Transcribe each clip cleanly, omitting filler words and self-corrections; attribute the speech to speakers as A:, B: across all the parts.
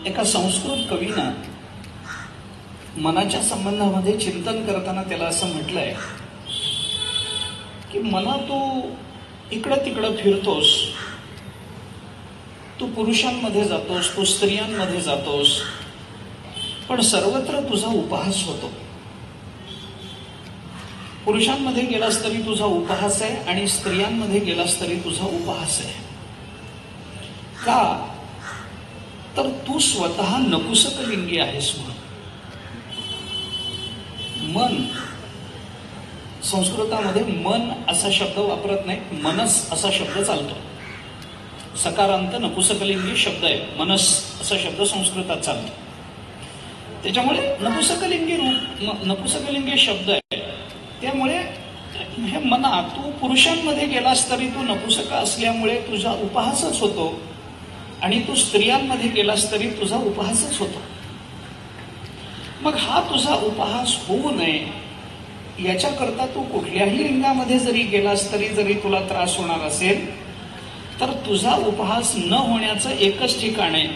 A: एका संस्कृत कवीनं मनाच्या संबंधामध्ये चिंतन करताना त्याला असं म्हटलंय की मना तू इकडं तिकडं फिरतोस, तू पुरुषांमध्ये जातोस, तू स्त्रियांमध्ये जातोस, पण सर्वत्र तुझा उपहास होतो. पुरुषांमध्ये गेलास तरी तुझा उपहास आहे आणि स्त्रियांमध्ये गेलास तरी तुझा उपहास आहे. का? तर तू स्वतः नपुसकलिंगी आहेस म्हणून. मन, संस्कृतामध्ये मन असा शब्द वापरत नाही, मनस असा शब्द चालतो. सकारांत नपुसकलिंगी शब्द आहे, मनस असा शब्द संस्कृतात चालतो. त्याच्यामुळे नपुसकलिंगी शब्द आहे. त्यामुळे हे मना, तू पुरुषांमध्ये गेलास तरी तू नपुसक असल्यामुळे तुझा उपहासच होतो आणि तू स्त्रियांमध्ये गेलास तरी तुझा उपहासच होतो. मग हा तुझा उपहास होऊ नये याच्याकरता तू कुठल्याही लिंगामध्ये जरी गेलास तरी जरी तुला त्रास होणार असेल तर तुझा उपहास न होण्याचं एकच ठिकाण आहे,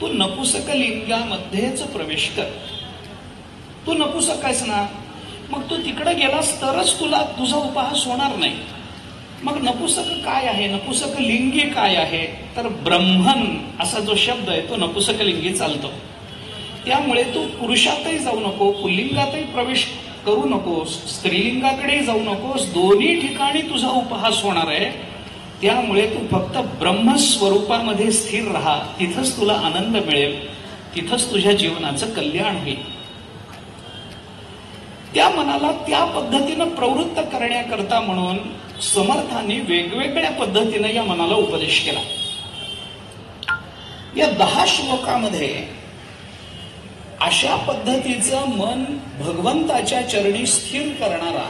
A: तू नपुसक लिंगामध्येच प्रवेश कर. तू नपुसक आहेस ना, मग तू तिकडे गेलास तरच तुझा उपहास होणार नाही. मग नपुसक काय आहे, नपुसक लिंगी काय आहे, तर ब्रह्मन असा जो शब्द आहे तो नपुसक लिंगी चालतो. त्यामुळे तू पुरुषातही जाऊ नको, पुल्लिंगातही प्रवेश करू नकोस, स्त्रीलिंगाकडेही जाऊ नकोस, दोन्ही ठिकाणी तुझा उपहास होणार आहे. त्यामुळे तू फक्त ब्रह्मस्वरूपामध्ये स्थिर राहा, तिथंच तुला आनंद मिळेल, तिथंच तुझ्या जीवनाचं कल्याण होईल. त्या मनाला त्या पद्धतीनं प्रवृत्त करण्याकरता म्हणून समर्थांनी वेगवेगळ्या पद्धतीने या मनाला उपदेश केला. या 10 श्लोकामध्ये अशा पद्धतीचं मन भगवंताच्या चरणी स्थिर करणारा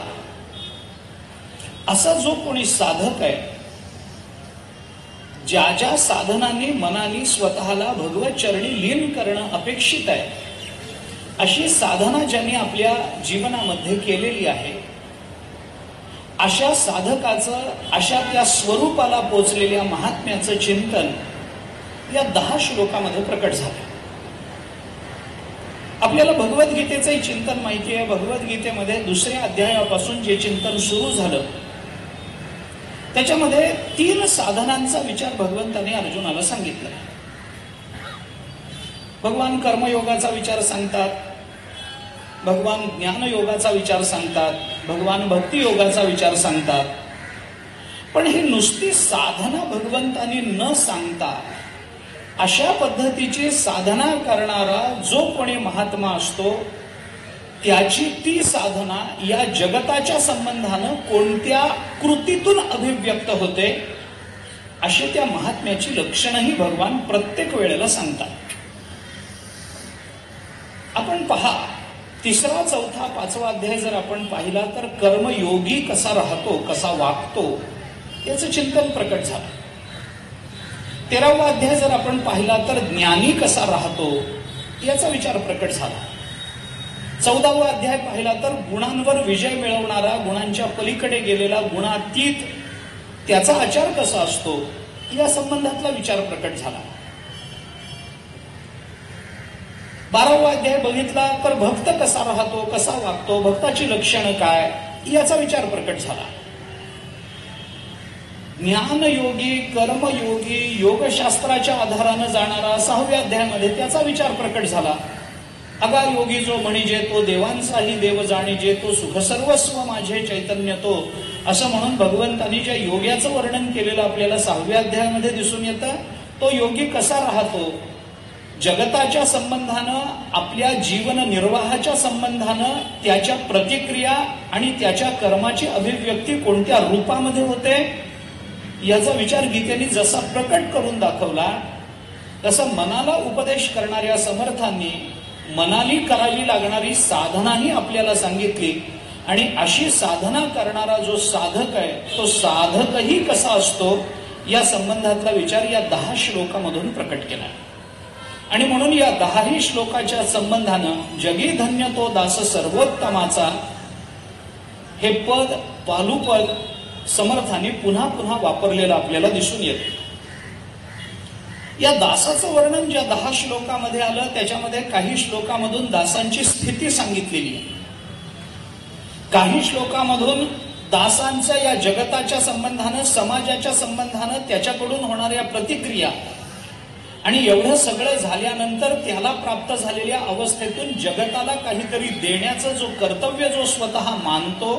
A: असा जो कोणी साधक आहे, ज्या ज्या साधनांनी मनाने स्वतःला भगवत चरणी लीन करणं अपेक्षित आहे, अशी साधना ज्यांनी आपल्या जीवनामध्ये केलेली आहे, अशा साधकाचं, अशा त्या स्वरूपाला पोचलेल्या महात्म्याचं चिंतन या 10 श्लोकामध्ये प्रकट झालं. आपल्याला भगवद्गीतेचंही चिंतन माहिती आहे. भगवद्गीतेमध्ये 2ऱ्या अध्यायापासून जे चिंतन सुरू झालं त्याच्यामध्ये 3 साधनांचा विचार भगवंताने अर्जुनाला सांगितला. भगवान कर्मयोगाचा विचार सांगतात, भगवान ज्ञानयोगाचा विचार सांगतात, भगवान भक्तियोगाचा विचार सांगतात. पण ही नुसती साधना भगवंतानी न सांगता अशा पद्धतीची साधना करणारा जो कोणी महात्मा असतो त्याची ती साधना या जगताच्या संबंधानं कोणत्या कृतीतून अभिव्यक्त होते अशी त्या महात्म्याची लक्षणंही भगवान प्रत्येक वेळेला सांगतात. आपण पहा, 3रा, 4था, 5वा अध्याय जर आपण पाहिला तर कर्मयोगी कसा राहतो, कसा वागतो याचं चिंतन प्रकट झालं. 13वा अध्याय जर आपण पाहिला तर ज्ञानी कसा राहतो याचा विचार प्रकट झाला. 14वा अध्याय पाहिला तर गुणांवर विजय मिळवणारा, गुणांच्या पलीकडे गेलेला, गुणातीत त्याचा आचार कसा असतो या संबंधातला विचार प्रकट झाला. 12वा अध्याय बघितला तर भक्त कसा राहतो, कसा वागतो, भक्ताची लक्षणं काय याचा विचार प्रकट झाला. ज्ञानयोगी, कर्मयोगी, योगशास्त्राच्या आधारानं जाणारा 6व्या अध्यायामध्ये त्याचा विचार प्रकट झाला. अगा योगी जो म्हणजे तो देवांचाही देव जाणीजे, तो सुख सर्वस्व माझे चैतन्य तो, असं म्हणून भगवंतांनी ज्या योग्याचं वर्णन केलेलं आपल्याला 6व्या अध्यायामध्ये दिसून येतं. तो योगी कसा राहतो, जगताच्या संबंधानं, आपल्या जीवन निर्वाहाच्या संबंधानं त्याच्या प्रतिक्रिया आणि त्याच्या कर्माची अभिव्यक्ती कोणत्या रूपामध्ये होते याचा विचार गीतेने जसा प्रकट करून दाखवला तसं मनाला उपदेश करणाऱ्या समर्थांनी मनाली करावी लागणारी साधनाही आपल्याला सांगितली. आणि अशी साधना करणारा जो साधक आहे तो साधकही कसा असतो या संबंधातला विचार या 10 श्लोकामधून प्रकट केला. आणि म्हणून या 10ही श्लोकाच्या संबंधानं जगी धन्य तो दास सर्वोत्तमाचा हे पद, पालुपद समर्थांनी पुन्हा पुन्हा वापरलेलं आपल्याला दिसून येतं. या दासाचं वर्णन ज्या 10 श्लोकामध्ये आलं त्याच्यामध्ये काही श्लोकामधून दासांची स्थिती सांगितलेली आहे, काही श्लोकामधून दासांच्या या जगताच्या संबंधानं, समाजाच्या संबंधानं त्याच्याकडून होणाऱ्या प्रतिक्रिया, आणि एवढं सगळं झाल्यानंतर त्याला प्राप्त झालेल्या अवस्थेतून जगताला काहीतरी देण्याचं जो कर्तव्य जो स्वतः मानतो,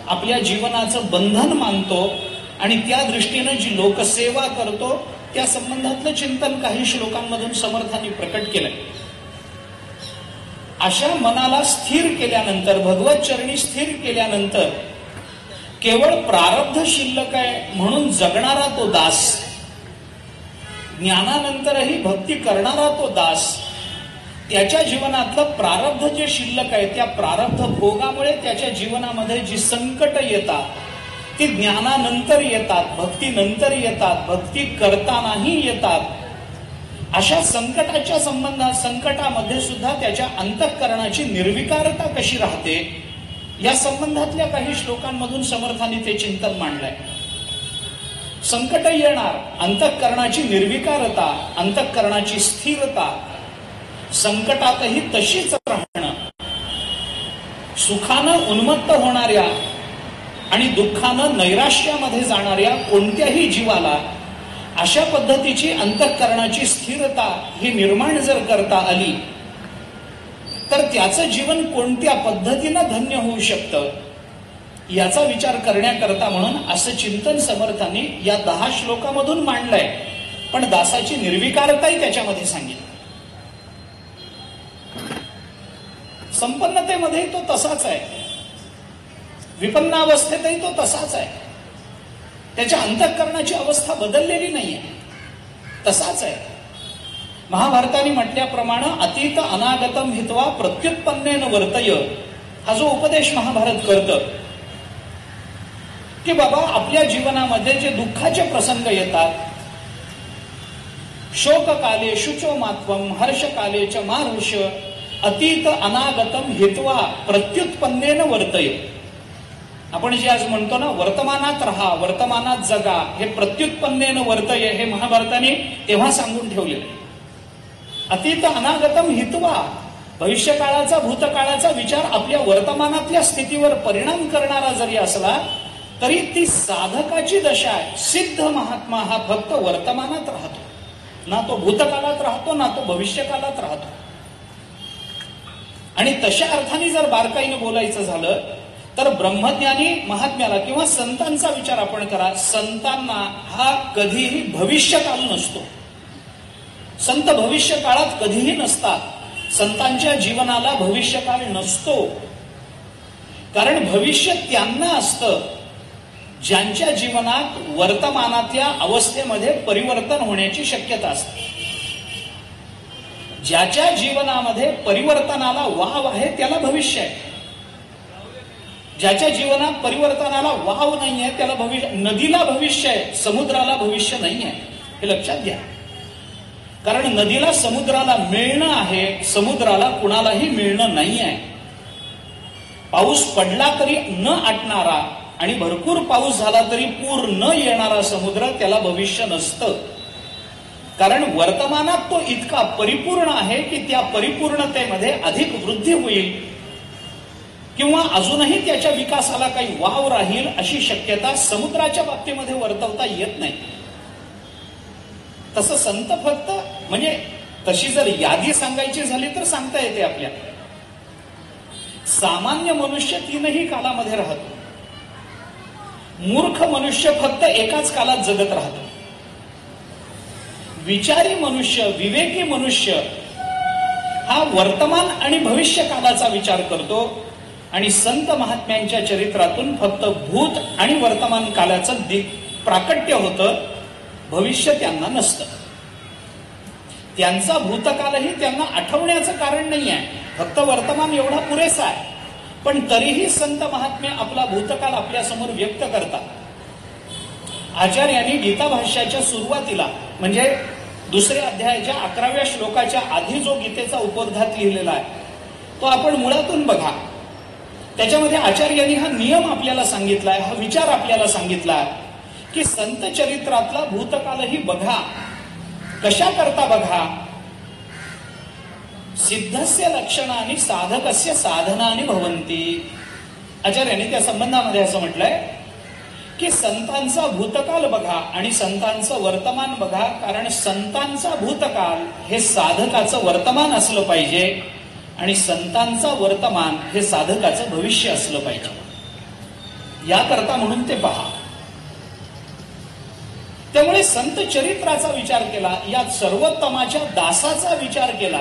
A: आपल्या जीवनाचं बंधन मानतो आणि त्या दृष्टीनं जी लोकसेवा करतो, त्या संबंधातलं चिंतन काही श्लोकांमधून समर्थांनी प्रकट केलंय. अशा मनाला स्थिर केल्यानंतर, भगवत चरणी स्थिर केल्यानंतर केवळ प्रारब्ध शिल्लक आहे म्हणून जगणारा तो दास, ज्ञानानंतरही भक्ती करणारा तो दास, त्याच्या जीवनातलं प्रारब्ध जे शिल्लक आहे त्या प्रारब्ध भोगामुळे त्याच्या जीवनामध्ये जी संकट येतात ती ज्ञानानंतर येतात, भक्तीनंतर येतात, भक्ती करतानाही येतात. अशा संकटाच्या संकटामध्ये सुद्धा त्याच्या अंतःकरणाची निर्विकारता कशी राहते या संबंधातल्या काही श्लोकांमधून समर्थांनी ते चिंतन मांडलंय. संकट येणार, अंतःकरणाची निर्विकारता, अंतःकरणाची स्थिरता, संकटातही तशीच राहणं, सुखानं उन्मत्त होणाऱ्या आणि दुःखानं नैराश्यामध्ये जाणाऱ्या कोणत्याही जीवाला अशा पद्धतीची अंतःकरणाची स्थिरता ही निर्माण जर करता आली तर त्याचं जीवन कोणत्या पद्धतीनं धन्य होऊ शकतं याचा विचार करण्याकरता म्हणून असं चिंतन समर्थांनी या 10 श्लोकामधून मांडलंय. पण दासाची निर्विकारताही त्याच्यामध्ये सांगितली. संपन्नतेमध्ये तो तसाच आहे, विपन्नावस्थेतही तो तसाच आहे, त्याच्या अंतःकरणाची अवस्था बदललेली नाहीये, तसाच आहे. महाभारताने म्हटल्याप्रमाणे अतीत अनागतम हित्वा प्रत्युत्पन्नेन वर्तय, हा जो उपदेश महाभारत करतं की बाबा आपल्या जीवनामध्ये जे दुःखाचे प्रसंग येतात, शोककाले शुचोमात्वम हर्षकाले च मारुष अतीत अनागतम हित्वा प्रत्युत्पन्नेन वर्तय. आपण जे आज म्हणतो ना वर्तमानात राहा, वर्तमानात जगा, हे प्रत्युत्पन्नेन वर्तय हे महाभारताने तेव्हा सांगून ठेवले. अतीत अनागतम हित्वा, भविष्यकाळाचा भूतकाळाचा विचार आपल्या वर्तमानातल्या स्थितीवर परिणाम करणारा जरी असला तरी ती साधकाची दशा आहे. सिद्ध महात्मा हा फक्त वर्तमानात राहतो, ना तो भूतकाळात राहतो ना तो भविष्यकाळात राहतो. आणि तशा अर्थाने जर बारकाईने बोलायचं झालं तर ब्रह्मज्ञानी महात्म्याला किंवा संतांचा विचार आपण करा. संतांना हा कधीही भविष्यकाळ नसतो, संत भविष्य काळात कधीही नसतात. संतांच्या जीवनाला भविष्यकाळ नसतो, कारण भविष्य त्यांना असतं ज्यांच्या जीवनात वर्तमानातल्या अवस्थेमध्ये परिवर्तन होण्याची शक्यता असते. ज्याच्या जीवनामध्ये परिवर्तनाला वाव आहे त्याला भविष्य आहे, ज्याच्या जीवनात परिवर्तनाला वाव नाहीये त्याला भविष्य. नदीला भविष्य आहे, समुद्राला भविष्य नाही आहे, हे लक्षात घ्या. कारण नदीला समुद्राला मिळणं आहे, समुद्राला कुणालाही मिळणं नाही आहे. पाऊस पडला तरी न आटणारा आणि भरपूर पाऊस झाला तरी पूर न येणारा समुद्र त्याला भविष्य नसतं. कारण वर्तमानात तो इतका परिपूर्ण आहे की त्या परिपूर्णतेमध्ये अधिक वृद्धी होईल किंवा अजूनही त्याच्या विकासाला काही वाव राहील अशी शक्यता समुद्राच्या बाबतीमध्ये वर्तवता येत नाही. तसं संत फक्त म्हणजे तशी जर यादी सांगायची झाली तर सांगता येते आपल्याला. सामान्य मनुष्य 3ही कालामध्ये राहतो, मूर्ख मनुष्य फक्त एकाच कालात जगत राहतो. विचारी मनुष्य, विवेकी मनुष्य हा वर्तमान आणि भविष्य कालाचा विचार करतो आणि संत महात्म्यांच्या चरित्रातून फक्त भूत आणि वर्तमान कालाचं प्राकट्य होतं, भविष्य त्यांना नसतं. त्यांचा भूतकालही त्यांना आठवण्याचं कारण नाही आहे, फक्त वर्तमान एवढा पुरेसा आहे. पण तरीही संत महात्मे आपला भूतकाल आपल्या समोर व्यक्त करतात. आचार्यांनी गीता भाष्याच्या सुरुवातीला म्हणजे 2ऱ्या अध्यायाच्या 11व्या श्लोकाच्या आधी जो गीतेचा उपोद्घात लिहिलेला आहे तो आपण मुळातून बघा. त्याच्यामध्ये आचार्यांनी हा नियम आपल्याला सांगितलाय, हा विचार आपल्याला सांगितलाय की संत चरित्रातला भूतकालही बघा कशा करता बघा, सिद्धस्य लक्षणाने साधकस्य साधनाने भवंती. आचार्यांनी त्या संबंधामध्ये असं म्हटलंय की संतांचा भूतकाल बघा आणि संतांचं वर्तमान बघा, कारण संतांचा भूतकाल हे साधकाचं वर्तमान असलं पाहिजे आणि संतांचा वर्तमान हे साधकाचं भविष्य असलं पाहिजे. याकरता म्हणून ते पहा. त्यामुळे संत चरित्राचा विचार केला, या सर्वोत्तमाच्या दासाचा विचार केला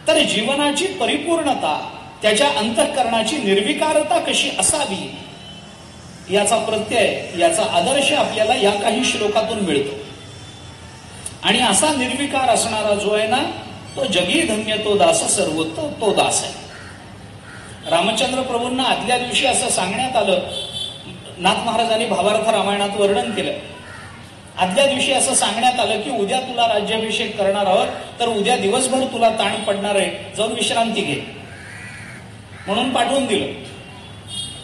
A: तर जीवनाची परिपूर्णता, त्याच्या अंतःकरणाची निर्विकारता कशी असावी याचा प्रत्यय, याचा आदर्श आपल्याला या काही श्लोकातून मिळतो. आणि असा निर्विकार असणारा जो आहे ना, तो जगी धन्य तो दास सर्वोत्तम तो दास आहे. रामचंद्र प्रभूंना आदल्या दिवशी असं सांगण्यात आलं, नाथ महाराजांनी भावार्थ रामायणात वर्णन केलं. आदल्या दिवशी असं सांगण्यात आलं की उद्या तुला राज्याभिषेक करणार आहोत, तर उद्या दिवसभर तुला ताण पडणार आहे, जाऊन विश्रांती घे म्हणून पाठवून दिलं.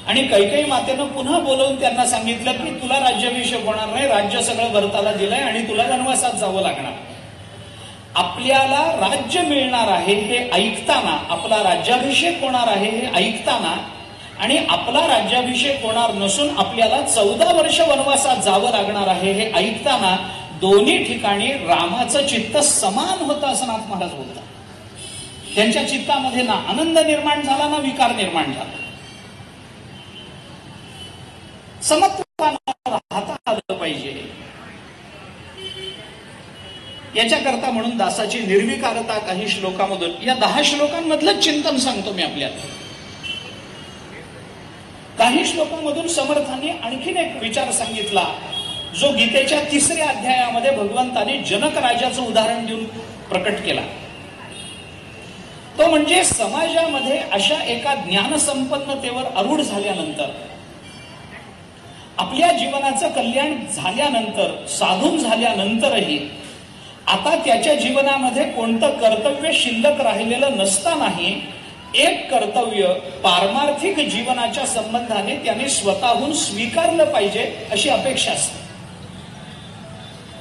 A: आणि कैकेयी मातेनं पुन्हा बोलवून त्यांना सांगितलं की तुला राज्याभिषेक होणार नाही, राज्य सगळं भरताला दिलंय आणि तुला वनवासात जावं लागणार. आपल्याला राज्य मिळणार आहे हे ऐकताना, आपला राज्याभिषेक होणार आहे हे ऐकताना आणि आपला राज्याभिषेक होणार नसून आपल्याला 14 वर्ष वनवासात जावं लागणार आहे हे ऐकताना दोन्ही ठिकाणी रामाचं चित्त समान होतं असं नाथ महाराज बोलतात. त्यांच्या चित्तामध्ये ना आनंद निर्माण झाला ना विकार निर्माण झाला. समत्वानं राहता आलं पाहिजे. याच्याकरता म्हणून दासाची निर्विकारता काही श्लोकामधून, या 10 श्लोकांमधलं चिंतन सांगतो मी आपल्याला. काही श्लोकांमधून समर्थांनी आणखीन एक विचार सांगितला जो गीतेच्या 3ऱ्या अध्यायामध्ये भगवंतांनी जनक राजाचं उदाहरण देऊन प्रकट केला. तो म्हणजे समाजामध्ये अशा एका ज्ञानसंपन्नतेवर आरूढ झाल्यानंतर, आपल्या जीवनाचं कल्याण झाल्यानंतर, साधून झाल्यानंतरही आता त्याच्या जीवनामध्ये कोणतं कर्तव्य शिल्लक राहिलेलं नसतानाही एक कर्तव्य पारमार्थिक जीवनाच्या संबंधाने त्याने स्वतःहून स्वीकारलं पाहिजे अशी अपेक्षा असते.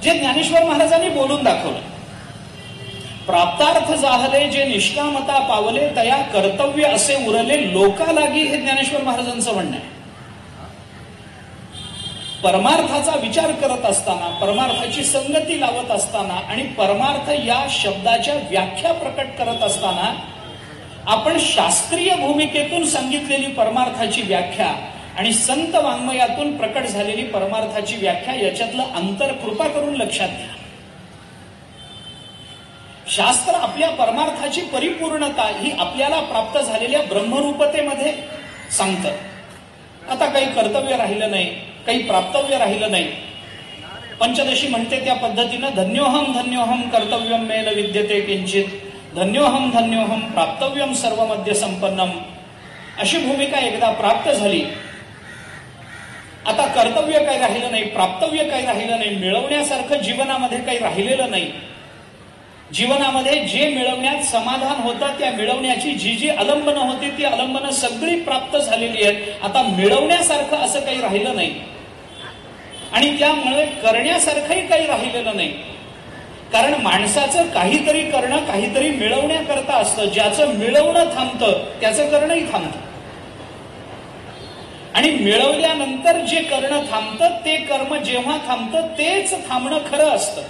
A: जे ज्ञानेश्वर महाराजांनी बोलून दाखवलं, प्राप्तार्थ जाहले जे निष्कामता पावले तया कर्तव्य असे उरले लोका लागी, हे ज्ञानेश्वर महाराजांचं म्हणणं आहे. परमार्थाचा विचार करत असताना, परमार्थाची संगती लावत असताना आणि परमार्थ या शब्दाच्या व्याख्या प्रकट करत असताना आपण शास्त्रीय भूमिकेतून सांगितलेली परमार्थाची व्याख्या आणि संत वाङ्मयातून प्रकट झालेली परमार्थाची व्याख्या याच्यातलं अंतर कृपा करून लक्षात घ्या. शास्त्र आपल्या परमार्थाची परिपूर्णता ही आपल्याला प्राप्त झालेल्या ब्रह्मरूपतेमध्ये सांगतं. आता काही कर्तव्य राहिलं नाही, काही प्राप्तव्य राहिलं नाही. पंचदशी म्हणते त्या पद्धतीनं धन्योहम धन्योहम कर्तव्यम मे न विद्यते किंचित, धन्योहम धन्योहम प्राप्तव्यम सर्व मध्य संपन्नम, अशी भूमिका एकदा प्राप्त झाली. आता कर्तव्य काही राहिलं नाही, प्राप्तव्य काही राहिलं नाही, मिळवण्यासारखं जीवनामध्ये काही राहिलेलं नाही. जीवनामध्ये जे मिळवण्यात समाधान होतं, त्या मिळवण्याची जी जी अलंबनं होती ती अलंबनं सगळी प्राप्त झालेली आहेत. आता मिळवण्यासारखं असं काही राहिलं नाही आणि त्यामुळे करण्यासारखंही काही राहिलेलं नाही. कारण माणसाचं काहीतरी करणं काहीतरी मिळवण्याकरता असतं. ज्याचं मिळवणं थांबतं त्याचं करणंही थांबतं. आणि मिळवल्यानंतर जे करणं थांबतं ते कर्म जेव्हा थांबतं तेच थांबणं खरं असतं.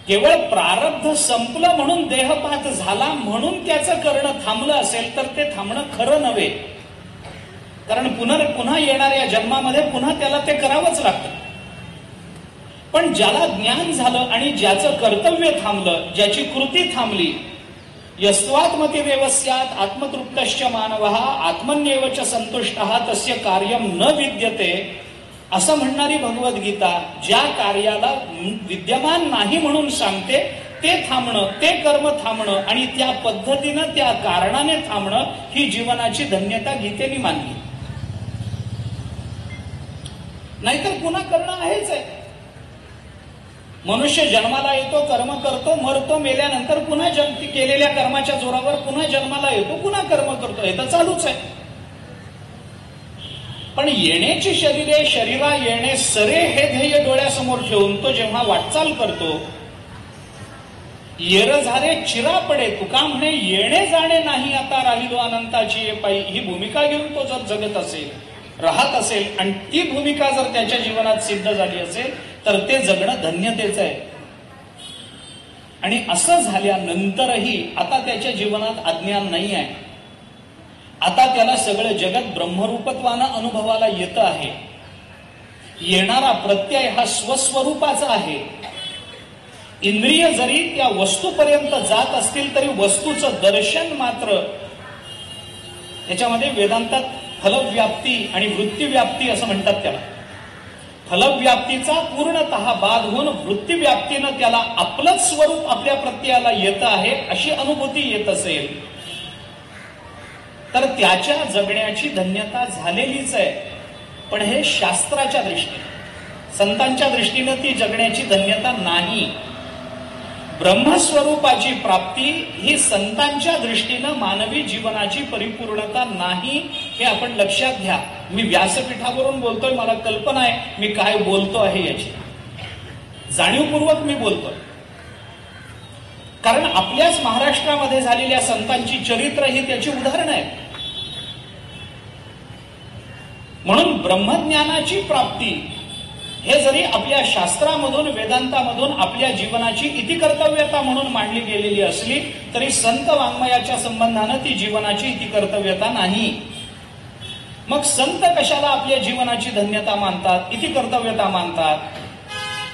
A: केवळ प्रारब्ध संपलं म्हणून देहपात झाला म्हणून त्याचं करणं थांबलं असेल तर ते थांबणं खरं नव्हे. कारण पुन्हा येणाऱ्या जन्मामध्ये पुन्हा त्याला ते करावंच लागतं. पण ज्याला ज्ञान झालं आणि ज्याचं कर्तव्य थांबलं, ज्याची कृती थांबली, यस्त्वात्मतिरेव स्यात् आत्मतृप्तश्च मानवः आत्मन्येव च संतुष्टः तस्य कार्यम न विद्यते, असं म्हणणारी भगवद्गीता ज्या कार्याला विद्यमान नाही म्हणून सांगते ते थांबणं, ते कर्म थांबणं आणि त्या पद्धतीनं त्या कारणाने थांबणं ही जीवनाची धन्यता गीतेने मानली. नाहीतर पुन्हा करणं आहेच आहे. मनुष्य जन्माला येतो, कर्म करतो, मरतो, मेल्यानंतर पुन्हा केलेल्या कर्माच्या जोरावर पुन्हा जन्माला येतो, पुन्हा कर्म करतो, हे तर चालूच आहे. पण येण्याची शरीरे, शरीरा येणे सरे हे ध्येय डोळ्यासमोर ठेवून तो जेव्हा वाटचाल करतो, येर झाले चिरा पडे, तुका म्हणे येणे जाणे नाही आता राहिलो अनंताची ये पायी, ही भूमिका घेऊन तो जर जगत असेल, राहत असेल आणि ती भूमिका जर त्याच्या जीवनात सिद्ध झाली असेल तर ते जगणं धन्यतेचं आहे. आणि असं झाल्यानंतरही आता त्याच्या जीवनात अज्ञान नाही आहे. आता त्याला सगळं जगत ब्रह्मरूपत्वानं अनुभवाला येतं आहे. येणारा प्रत्यय हा स्वस्वरूपाचा आहे. इंद्रिय जरी त्या वस्तूपर्यंत जात असतील तरी वस्तूचं दर्शन मात्र, त्याच्यामध्ये वेदांतात फलव्याप्ती आणि वृत्तीव्याप्ती असं म्हणतात त्याला. फलव्याप्तीचा पूर्णतः बाध होऊन वृत्तीव्याप्तीनं त्याला आपलंच स्वरूप आपल्या प्रत्ययाला येतं आहे अशी अनुभूती येत असेल तर त्याच्या जगण्याची धन्यता झालेलीच आहे. पण हे शास्त्राच्या दृष्टीने, संतांच्या दृष्टीनं ती जगण्याची धन्यता नाही. ब्रह्मस्वरूपाची प्राप्ती ही संतांच्या दृष्टीनं मानवी जीवनाची परिपूर्णता नाही, हे आपण लक्षात घ्या. मी व्यासपीठावरून बोलतोय, मला कल्पना आहे मी काय बोलतो आहे याची, जाणीवपूर्वक मी बोलतोय. कारण आपल्याच महाराष्ट्रामध्ये झालेल्या संतांची चरित्र ही त्याची उदाहरणं आहेत. म्हणून ब्रह्मज्ञानाची प्राप्ती हे जरी आपल्या शास्त्रामधून, वेदांतामधून आपल्या जीवनाची इतिकर्तव्यता म्हणून मांडली गेलेली असली तरी संत वाङ्मयाच्या संबंधानं ती जीवनाची इतिकर्तव्यता नाही. मग संत कशाला आपल्या जीवनाची धन्यता मानतात, इतिकर्तव्यता मानतात,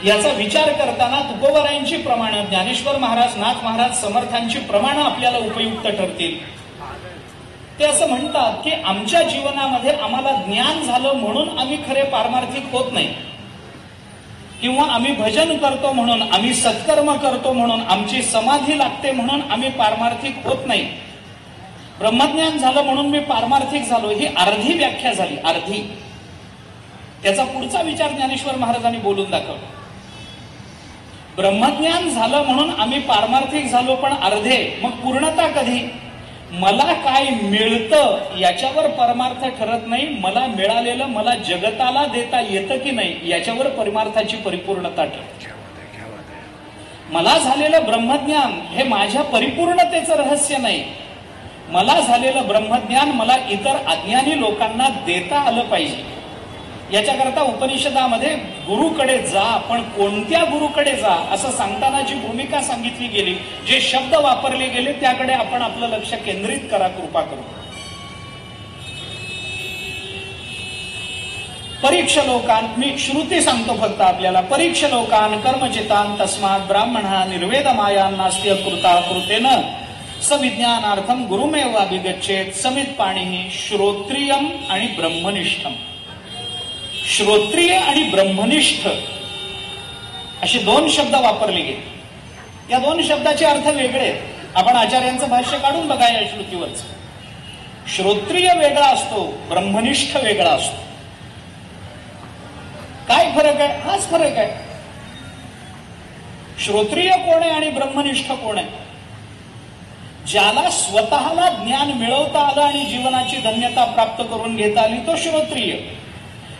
A: याचा विचार करताना तुकोबारायांची प्रमाणं, ज्ञानेश्वर महाराज, नाथ महाराज, समर्थांची प्रमाणं आपल्याला उपयुक्त ठरतील. ते असं म्हणतात की आमच्या जीवनामध्ये आम्हाला ज्ञान झालं म्हणून आम्ही खरे पारमार्थिक होत नाही, किंवा आम्ही भजन करतो म्हणून, आम्ही सत्कर्म करतो म्हणून, आमची समाधी लागते म्हणून आम्ही पारमार्थिक होत नाही. ब्रह्मज्ञान झालं म्हणून मी पारमार्थिक झालो, ही अर्धी व्याख्या झाली, अर्धी. त्याचा पुढचा विचार ज्ञानेश्वर महाराजांनी बोलून दाखवला. ब्रह्मज्ञान झालं म्हणून आम्ही पारमार्थिक झालो, पण अर्धे. मग पूर्णता कधी? मला काय मिळतं याच्यावर परमार्थ ठरत नाही, मला मिळालेलं मला जगताला देता येतं की नाही याच्यावर परमार्थाची परिपूर्णता ठरते. मला झालेलं ब्रह्मज्ञान हे माझ्या परिपूर्णतेचं रहस्य नाही. मला झालेलं ब्रह्मज्ञान मला इतर अज्ञानी लोकांना देता आलं पाहिजे. याच्याकरता उपनिषदामध्ये गुरुकडे जा, पण कोणत्या गुरुकडे जा असं सांगताना जी भूमिका सांगितली गेली, जे शब्द वापरले गेले त्याकडे आपण आपलं लक्ष केंद्रित करा, कृपा करू. परीक्ष लोकान, मी श्रुती सांगतो फक्त आपल्याला. परीक्ष लोकान कर्मचितान तस्मात् ब्राह्मणा निर्वेद मायान नास्त्य कृता कृतेन सविज्ञानार्थम गुरुमेव अभिगच्छेत समित पाणी श्रोत्रियम आणि ब्रह्मनिष्ठम. श्रोत्रिय आणि ब्रह्मनिष्ठ असे दोन शब्द वापरले गेले. या दोन शब्दाचे अर्थ वेगळे आहेत. आपण आचार्यांचं भाष्य काढून बघा या श्रुतीवरच. श्रोत्रिय वेगळा असतो, ब्रह्मनिष्ठ वेगळा असतो. काय फरक आहे? हाच फरक आहे. श्रोत्रिय कोण आहे आणि ब्रह्मनिष्ठ कोण आहे? ज्याला स्वतःला ज्ञान मिळवता आलं आणि जीवनाची धन्यता प्राप्त करून घेता आली तो श्रोत्रिय,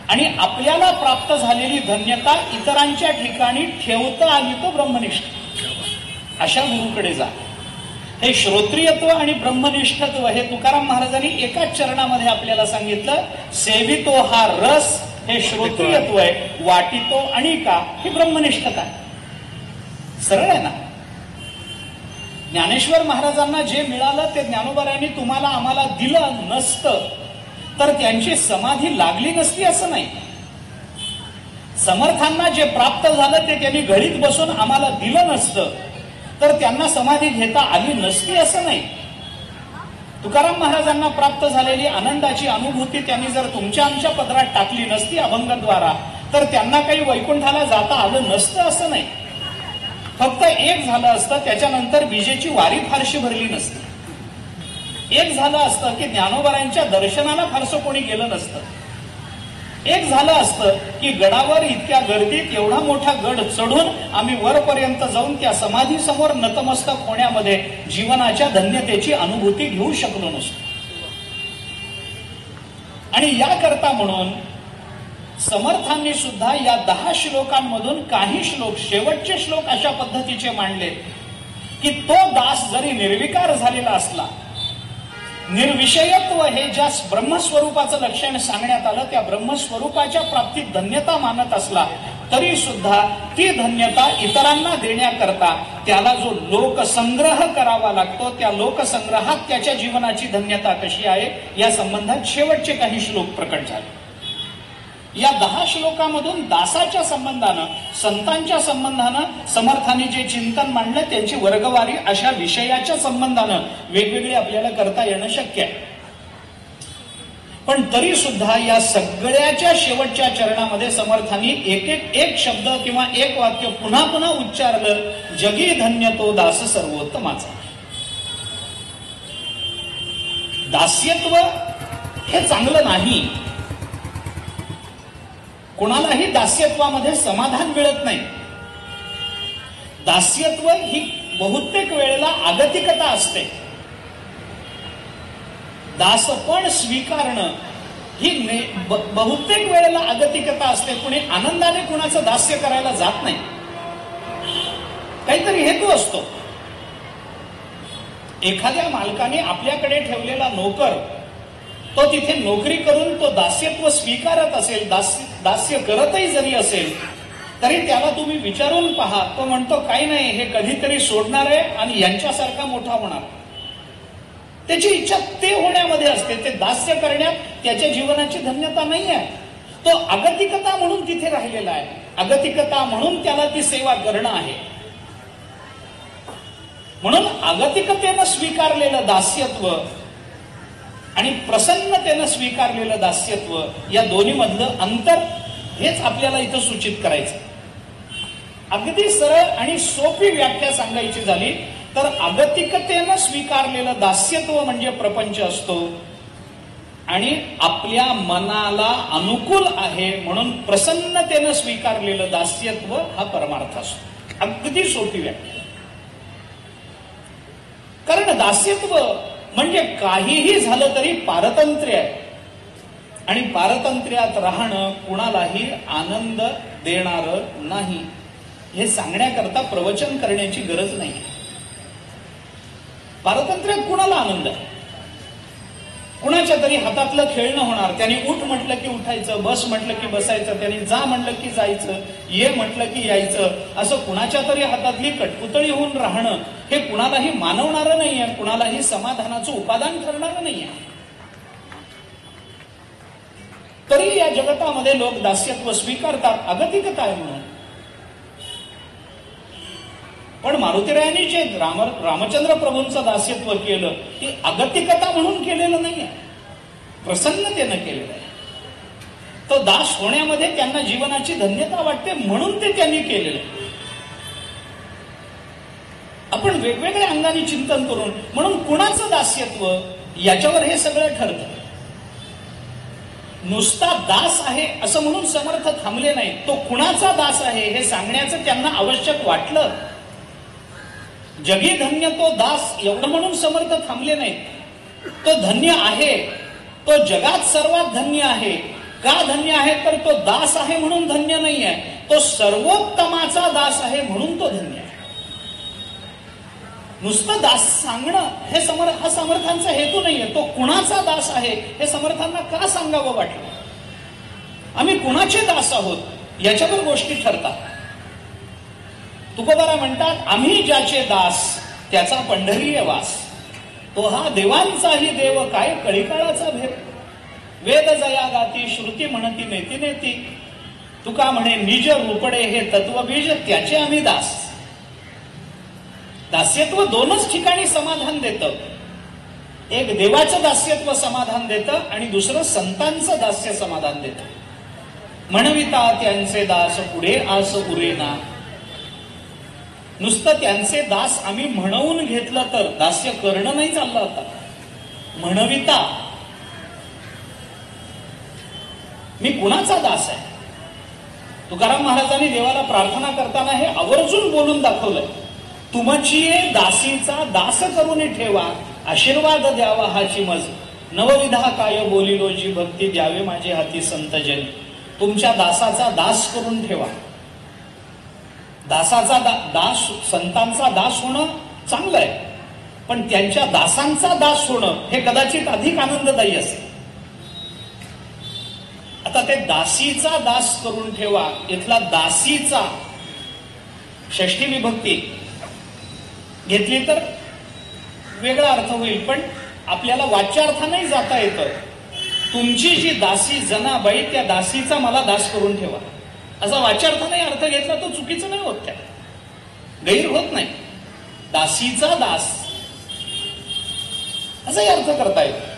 A: आणि आपल्याला प्राप्त झालेली धन्यता इतरांच्या ठिकाणी ठेवता आली तो ब्रह्मनिष्ठ. अशा गुरुकडे जा. हे श्रोत्रियत्व आणि ब्रह्मनिष्ठत्व हे तुकाराम महाराजांनी एकाच चरणामध्ये आपल्याला सांगितलं. सेवितो हा रस हे श्रोत्रियत्व आहे, वाटितो अणिका ही ब्रह्मनिष्ठता आहे. सरळ आहे ना. ज्ञानेश्वर महाराजांना जे मिळालं ते ज्ञानोबारायांनी तुम्हाला आम्हाला दिलं नसतं तर त्यांची समाधी लागली नसती असं नाही. समर्थांना जे प्राप्त झालं ते त्यांनी घडीत बसून आम्हाला दिलं नसतं तर त्यांना समाधी घेता आली नसती असं नाही. तुकाराम महाराजांना प्राप्त झालेली आनंदाची अनुभूती त्यांनी जर तुमच्या आमच्या पदरात टाकली नसती अभंगाद्वारा तर त्यांना काही वैकुंठाला जाता आलं नसतं असं नाही. फक्त एक झालं असतं, त्याच्यानंतर विजेची वारी फारशी भरली नसती. एक झालं असतं की ज्ञानोबारायांच्या दर्शनाला फारसं कोणी गेलं नसतं. एक झालं असतं की गडावर इतक्या गर्दीत एवढा मोठा गड चढून आम्ही वरपर्यंत जाऊन त्या समाधी समोर नतमस्तक होण्यामध्ये जीवनाच्या धन्यतेची अनुभूती घेऊ शकलो नसतो. आणि याकरता म्हणून समर्थांनी सुद्धा या 10 श्लोकांमधून काही श्लोक, शेवटचे श्लोक अशा पद्धतीचे मांडले की तो दास जरी निर्विकार झालेला असला, निर्विषयत्व हे ज्या ब्रह्मस्वरूपाचं लक्षण सांगण्यात आलं त्या ब्रह्मस्वरूपाच्या प्राप्तीत धन्यता मानत असला तरी सुद्धा ती धन्यता इतरांना देण्याकरता त्याला जो लोकसंग्रह करावा लागतो, त्या लोकसंग्रहात त्याच्या जीवनाची धन्यता कशी आहे या संबंधात शेवटचे काही श्लोक प्रकट झाले. या 10 श्लोकामधून दासाच्या संबंधानं, संतांच्या संबंधानं समर्थांनी जे चिंतन मांडलं त्यांची वर्गवारी अशा विषयाच्या संबंधानं वेगवेगळी आपल्याला करता येणं शक्य आहे. पण तरी सुद्धा या सगळ्याच्या शेवटच्या चरणामध्ये समर्थांनी एक शब्द किंवा एक वाक्य पुन्हा पुन्हा उच्चारलं, जगी धन्य तो दास सर्वोत्तमाचा. दास्यत्व हे चांगलं नाही. कोणालाही दास्यत्वामध्ये समाधान मिळत नाही. दास्यत्व ही बहुतेक वेळेला आगतिकता असते. दासपण स्वीकारणं ही बहुतेक वेळेला आगतिकता असते. कुणी आनंदाने कुणाचं दास्य करायला जात नाही. काहीतरी हेतू असतो. एखाद्या मालकाने आपल्याकडे ठेवलेला नोकर तो तिथे नोकरी करून तो दास्यत्व स्वीकारत असेल, दास्य करतही जरी असेल तरी त्याला तुम्ही विचारून पहा, तो म्हणतो काही नाही, हे कधीतरी सोडणार आहे आणि यांच्यासारखा मोठा होणार. त्याची इच्छा ते होण्यामध्ये असते. ते दास्य करण्यात त्याच्या जीवनाची धन्यता नाही आहे. तो अगतिकता म्हणून तिथे राहिलेला आहे. अगतिकता म्हणून त्याला ती सेवा करणं आहे. म्हणून अगतिकतेनं स्वीकारलेलं दास्यत्व आणि प्रसन्नतेनं स्वीकारलेलं दास्यत्व या दोन्ही मधलं अंतर हेच आपल्याला इथं सूचित करायचं. अगदी सरळ आणि सोपी व्याख्या सांगायची झाली तर अगतिकतेनं स्वीकारलेलं दास्यत्व म्हणजे प्रपंच असतो आणि आपल्या मनाला अनुकूल आहे म्हणून प्रसन्नतेनं स्वीकारलेलं दास्यत्व हा परमार्थ असतो. अगदी सोपी व्याख्या. कारण दास्यत्व म्हणजे काहीही झालं तरी पारतंत्र्य आहे आणि पारतंत्र्यात राहणं कुणालाही आनंद देणारं नाही. हे सांगण्याकरता प्रवचन करण्याची गरज नाही. पारतंत्र्यात कुणाला आनंद आहे? कुणाच्या तरी हातातलं खेळणं होणार. त्यांनी उठ म्हटलं की उठायचं, बस म्हटलं की बसायचं, त्यांनी जा म्हटलं की जायचं, ये म्हटलं की यायचं. असं कुणाच्या तरी हातातली कटपुतळी होऊन राहणं हे कुणालाही मानवणारं नाहीये, कुणालाही समाधानाचं उपादान ठरणारं नाहीये. तरी या जगतामध्ये लोक दास्यत्व स्वीकारतात, अगतिकता आहे म्हणून. पण मारुतीरायांनी जे रामचंद्र प्रभूंचं दास्यत्व केलं ते अगतिकता म्हणून केलेलं नाहीये, प्रसन्नतेनं केलेलं आहे. तो दास होण्यामध्ये त्यांना जीवनाची धन्यता वाटते म्हणून ते त्यांनी केलेलं आहे. आपण वेगवेगळ्या अंगाने चिंतन करून म्हणून कुणाचं दास्यत्व याच्यावर हे सगळं ठरतं. नुसता दास आहे असं म्हणून समर्थ थांबले नाही. तो कुणाचा दास आहे हे सांगण्याचं त्यांना आवश्यक वाटलं. जगी धन्य तो दास एवढं म्हणून समर्थ थांबले नाहीत. तो धन्य आहे, तो जगात सर्वात धन्य आहे. का धन्य आहे तर तो दास आहे म्हणून धन्य नाही आहे, तो सर्वोत्तमाचा दास आहे म्हणून तो धन्य आहे. नुसतं दास सांगणं हे हा समर्थांचा हेतू नाहीये. तो कुणाचा दास आहे हे समर्थांना का सांगावं वाटलं? आम्ही कुणाचे दास आहोत याच्यावर गोष्टी ठरतात. तुकोबारा म्हणतात, आम्ही ज्याचे दास त्याचा पंढरीय वास. तो हा देवांचाही देव काय कळीकाळाचा भेद. वेद जया गाती श्रुती म्हणती नेती नेती. तुका म्हणे निज रूपडे हे तत्वबीज त्याचे आम्ही दास. दास्यत्व दोनच ठिकाणी समाधान देतं. एक देवाचं दास्यत्व समाधान देतं आणि दुसरं संतांचं दास्य समाधान देतं. म्हणविता त्यांचे दास पुढे आस उरेना. नुसतं त्यांचे दास आम्ही म्हणवून घेतलं तर दास्य करणं नाही चाललं. आता म्हणविता मी कुणाचा दास आहे. तुकाराम महाराजांनी देवाला प्रार्थना करताना हे आवर्जून बोलून दाखवलंय. तुमची दासीचा दास करून ठेवा, आशीर्वाद द्यावा हाची मज. नवविधा काय बोलिलो जी भक्ती द्यावे माझे हाती संत जन. तुमच्या दासाचा दास करून ठेवा. दासाचा दास, संतांचा दास होणं चांगलं आहे, पण त्यांच्या दासांचा दास होणं हे कदाचित अधिक आनंददायी असेल. आता ते दासीचा दास करून ठेवा, इथला दासीचा षष्ठी विभक्ती घेतली तर वेगळा अर्थ होईल, पण आपल्याला वाच्यार्थानेही जाता येतं. तुमची जी दासी जनाबाई, त्या दासीचा मला दास करून ठेवा, असा वाच्यार्थाने अर्थ घेतला तो चुकीचं नाही होत, त्या गैर होत नाही. दासीचा दास असाही अर्थ करता येतो.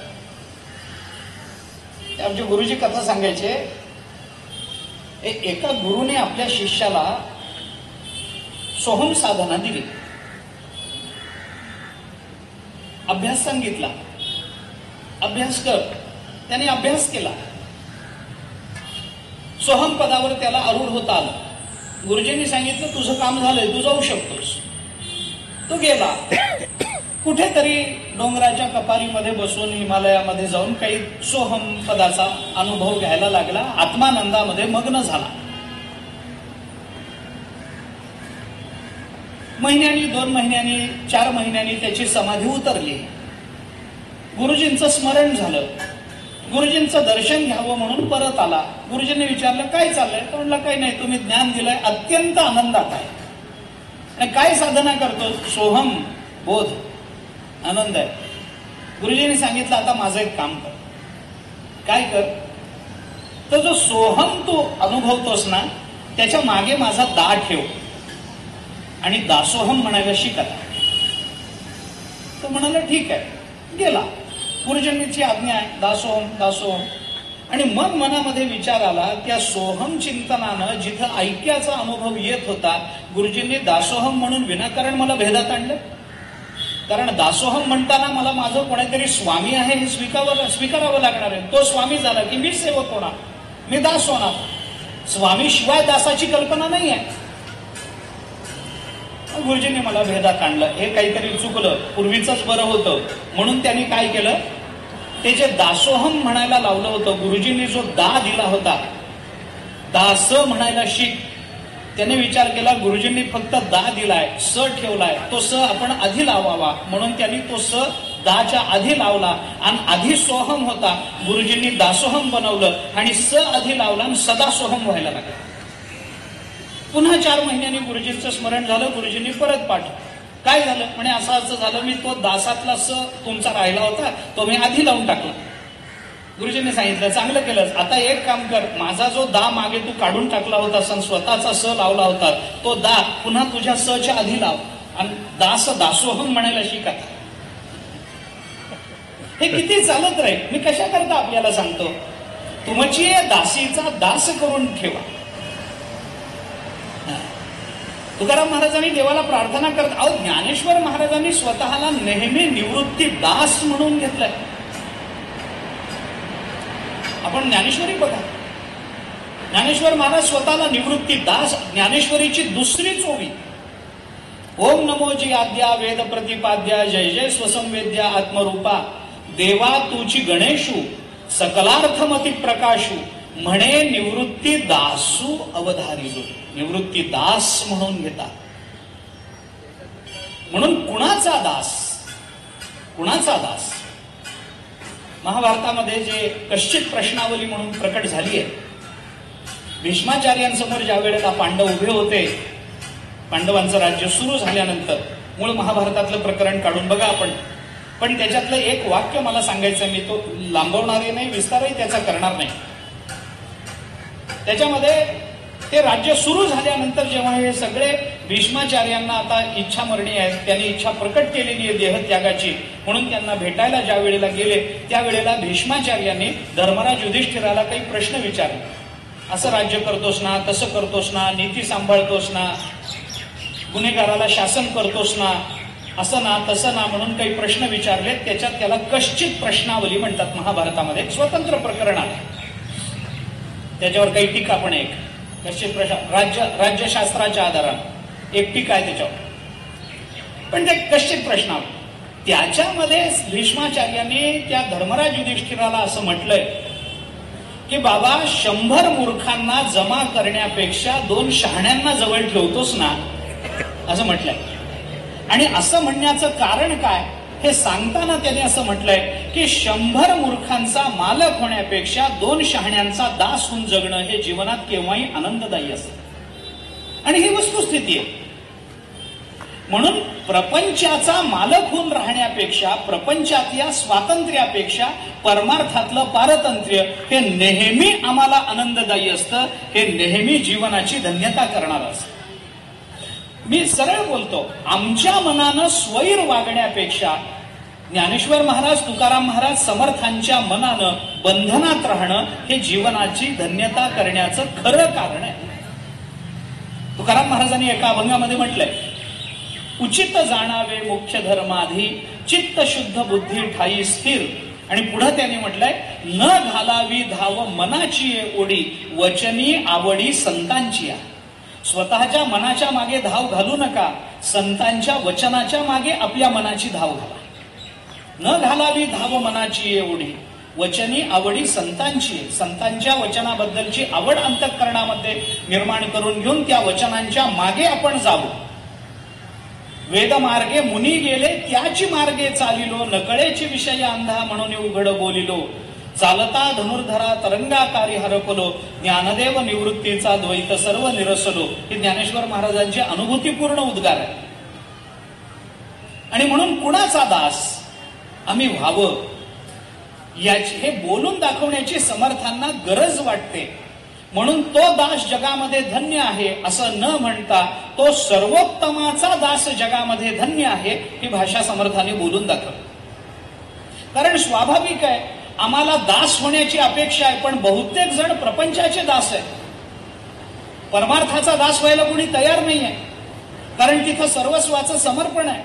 A: आमचे गुरुजी कथा सांगायचे, एका गुरुने आपल्या शिष्याला सोहम साधना दिली, अभ्यास सांगितला, अभ्यास कर. त्याने अभ्यास केला, सोहम पदावर त्याला आरूढ होता आलं. गुरुजींनी सांगितलं तुझं काम झालंय, तू जाऊ शकतोस. तो गेला, कुठेतरी डोंगराच्या कपारीमध्ये बसून हिमालयामध्ये जाऊन काही सोहम पदाचा अनुभव घ्यायला लागला, आत्मानंदामध्ये मग्न झाला. महिन्यांनी, 2 महिन्यांनी, 4 महिन्यांनी त्याची समाधी उतरली. गुरुजींचं स्मरण झालं, गुरुजींचं दर्शन घ्यावं म्हणून परत आला. गुरुजींनी विचारलं काय चाललंय? तो म्हणला काही नाही, तुम्ही ज्ञान दिलंय, अत्यंत आनंदात आहे. काय साधना करतो? सोहम बोध, आनंद आहे. गुरुजींनी सांगितलं आता माझं एक काम कर. काय कर? तर जो सोहम तू अनुभवतोस ना, त्याच्या मागे माझा दा ठेव आणि दासोहम म्हणायला शिक आता. तो म्हणाला ठीक आहे. गेला, गुरुजींची आज्ञा आहे, दासोहम दासोहम. आणि मग मनामध्ये विचार आला, त्या सोहम चिंतनानं जिथं ऐक्याचा अनुभव येत होता, गुरुजींनी दासोहम म्हणून विनाकारण मला भेदात आणलं. कारण दासोहम म्हणताना मला माझं कोणीतरी स्वामी आहे हे स्वीकारावं लागणार आहे. तो स्वामी झाला की मी सेवक होणार, मी दास होणार. स्वामी शिवाय दासाची कल्पना नाही आहे. गुरुजींनी मला भेदात आणलं, हे काहीतरी चुकलं, पूर्वीच बरं होतं. म्हणून त्यांनी काय केलं, ते जे दासोहम म्हणायला लावलं होतं, गुरुजींनी जो दा दिला होता, दास म्हणायला शिक, त्याने विचार केला गुरुजींनी फक्त दा दिलाय, स ठेवलाय, तो स आपण आधी लावावा. म्हणून त्यांनी तो स दाच्या आधी लावला आणि आधी सोहम होता, गुरुजींनी दासोहम बनवलं आणि स आधी लावला आणि सदा सोहम व्हायला लागला. पुन्हा 4 महिन्यांनी गुरुजींचं स्मरण झालं, गुरुजींनी परत पाठवलं. काय झालं? म्हणे असं असं झालं, मी तो दासातला स तुमचा राहिला होता, तो मी आधी लावून टाकला. गुरुजींनी सांगितलं चांगलं केलंस, आता एक काम कर, माझा जो दा मागे तू काढून टाकला होता, स्वतःचा स लावला होता, तो दा पुन्हा तुझ्या सच्या आधी लाव आणि दास दासोहम म्हणायला शिक आता. हे किती चालत राहील. मी कशा करता आपल्याला सांगतो, तुमची दासीचा दास करून ठेवा. तुकाराम महाराजांनी देवाला प्रार्थना करत, अहो ज्ञानेश्वर महाराजांनी स्वतःला नेहमी निवृत्ती दास म्हणून घेतलंय. आपण ज्ञानेश्वरी बघा, ज्ञानेश्वर महाराज स्वतःला निवृत्ती दास. ज्ञानेश्वरीची दुसरी ओवी, ओम नमो जी आद्या वेद प्रतिपाद्या जय जय स्वसंवेद्या आत्मरूपा देवा तुची गणेशू सकलार्थमती प्रकाशू म्हणे निवृत्ती दासू अवधारिजो. निवृत्ती दास म्हणून घेतात. म्हणून कुणाचा दास? कुणाचा दास? महाभारतामध्ये जे कश्चित प्रश्नावली म्हणून प्रकट झाली आहे, भीष्माचार्यांसमोर ज्या वेळेला पांडव उभे होते, पांडवांचं राज्य सुरू झाल्यानंतर, मूळ महाभारतातलं प्रकरण काढून बघा आपण, पण त्याच्यातलं एक वाक्य मला सांगायचं, मी तो लांबवणारे नाही, विस्तारही त्याचा करणार नाही. त्याच्यामध्ये ते राज्य सुरू झाल्यानंतर जेव्हा हे सगळे भीष्माचार्यांना आता इच्छा मरणी आहे, त्यांनी इच्छा प्रकट केलेली आहे देहत्यागाची, म्हणून त्यांना भेटायला ज्या वेळेला गेले त्यावेळेला भीष्माचार्यांनी धर्मराज युधिष्ठिराला काही प्रश्न विचारले. असं राज्य करतोस ना, तसं करतोस ना, नीती सांभाळतोस ना, गुन्हेगाराला शासन करतोस ना, असं ना तसं ना म्हणून काही प्रश्न विचारले. त्याच्यात त्याला कश्चित प्रश्नावली म्हणतात. महाभारतामध्ये स्वतंत्र प्रकरण आहे, त्याच्यावर काही टीका पण एक कश्चित प्रश्न राज्यशास्त्राच्या आधाराने एक टीका आहे त्याच्यावर, पण ते कश्चित प्रश्नावली. त्याच्यामध्ये भीष्माचार्यांनी त्या धर्मराज युधिष्ठिराला असं म्हटलंय की बाबा 100 मूर्खांना जमा करण्यापेक्षा 2 शहाण्यांना जवळ ठेवतोस ना, असं म्हटलंय. आणि असं म्हणण्याचं कारण काय हे सांगताना त्याने असं म्हटलंय की 100 मूर्खांचा मालक होण्यापेक्षा 2 शहाण्यांचा दास होऊन जगणं हे जीवनात केव्हाही आनंददायी असतं. आणि ही वस्तुस्थिती आहे. म्हणून प्रपंचाचा मालक होऊन राहण्यापेक्षा, प्रपंचातल्या स्वातंत्र्यापेक्षा परमार्थातलं पारतंत्र्य हे नेहमी आम्हाला आनंददायी असतं. हे नेहमी जीवनाची धन्यता करणारं असतं. मी सरळ बोलतो, आमच्या मनानं स्वैर वागण्यापेक्षा ज्ञानेश्वर महाराज, तुकाराम महाराज, समर्थांच्या मनानं बंधनात राहणं हे जीवनाची धन्यता करण्याचं खरं कारण आहे. तुकाराम महाराजांनी एका अभंगामध्ये म्हटलंय, उचित जाणावे मुख्य धर्माधी, चित्त शुद्ध बुद्धी ठाई स्थिर. आणि पुढे त्याने म्हटलंय, न घालावी धाव मनाची ओढी, वचनी आवडी संतांची. स्वतःच्या मनाच्या मागे धाव घालू नका, संतांच्या वचनाच्या मागे आपल्या मनाची धाव घाला. न घालावी धाव मनाची ओढी, वचनी आवडी संतांची. संतांच्या वचनाबद्दलची आवड अंतःकरणामध्ये निर्माण करून घेऊन त्या वचनांच्या मागे आपण जावं. वेद मार्गे मुनी गेले त्याची मार्गे चालिलो, नकळेची विषय अंधा म्हणून उघड बोलिलो. चालता धनुर्धरा तरंगाकारी हरपलो, ज्ञानदेव निवृत्तीचा द्वैत सर्व निरसलो. हे ज्ञानेश्वर महाराजांचे अनुभूतीपूर्ण उद्गार आहे. आणि म्हणून कुणाचा दास आम्ही व्हावं याची हे बोलून दाखवण्याची समर्थांना गरज वाटते. म्हणून तो दास जगामध्ये धन्य आहे असं न म्हणता तो सर्वोत्तमाचा दास जगामध्ये धन्य आहे ही भाषा समर्थाने बोलून दाखवली. कारण स्वाभाविक आहे, आम्हाला दास होण्याची अपेक्षा आहे, पण बहुतेक जण प्रपंचाचे दास आहे. परमार्थाचा दास व्हायला कोणी तयार नाही आहे, कारण तिथं सर्वस्वाचं समर्पण आहे.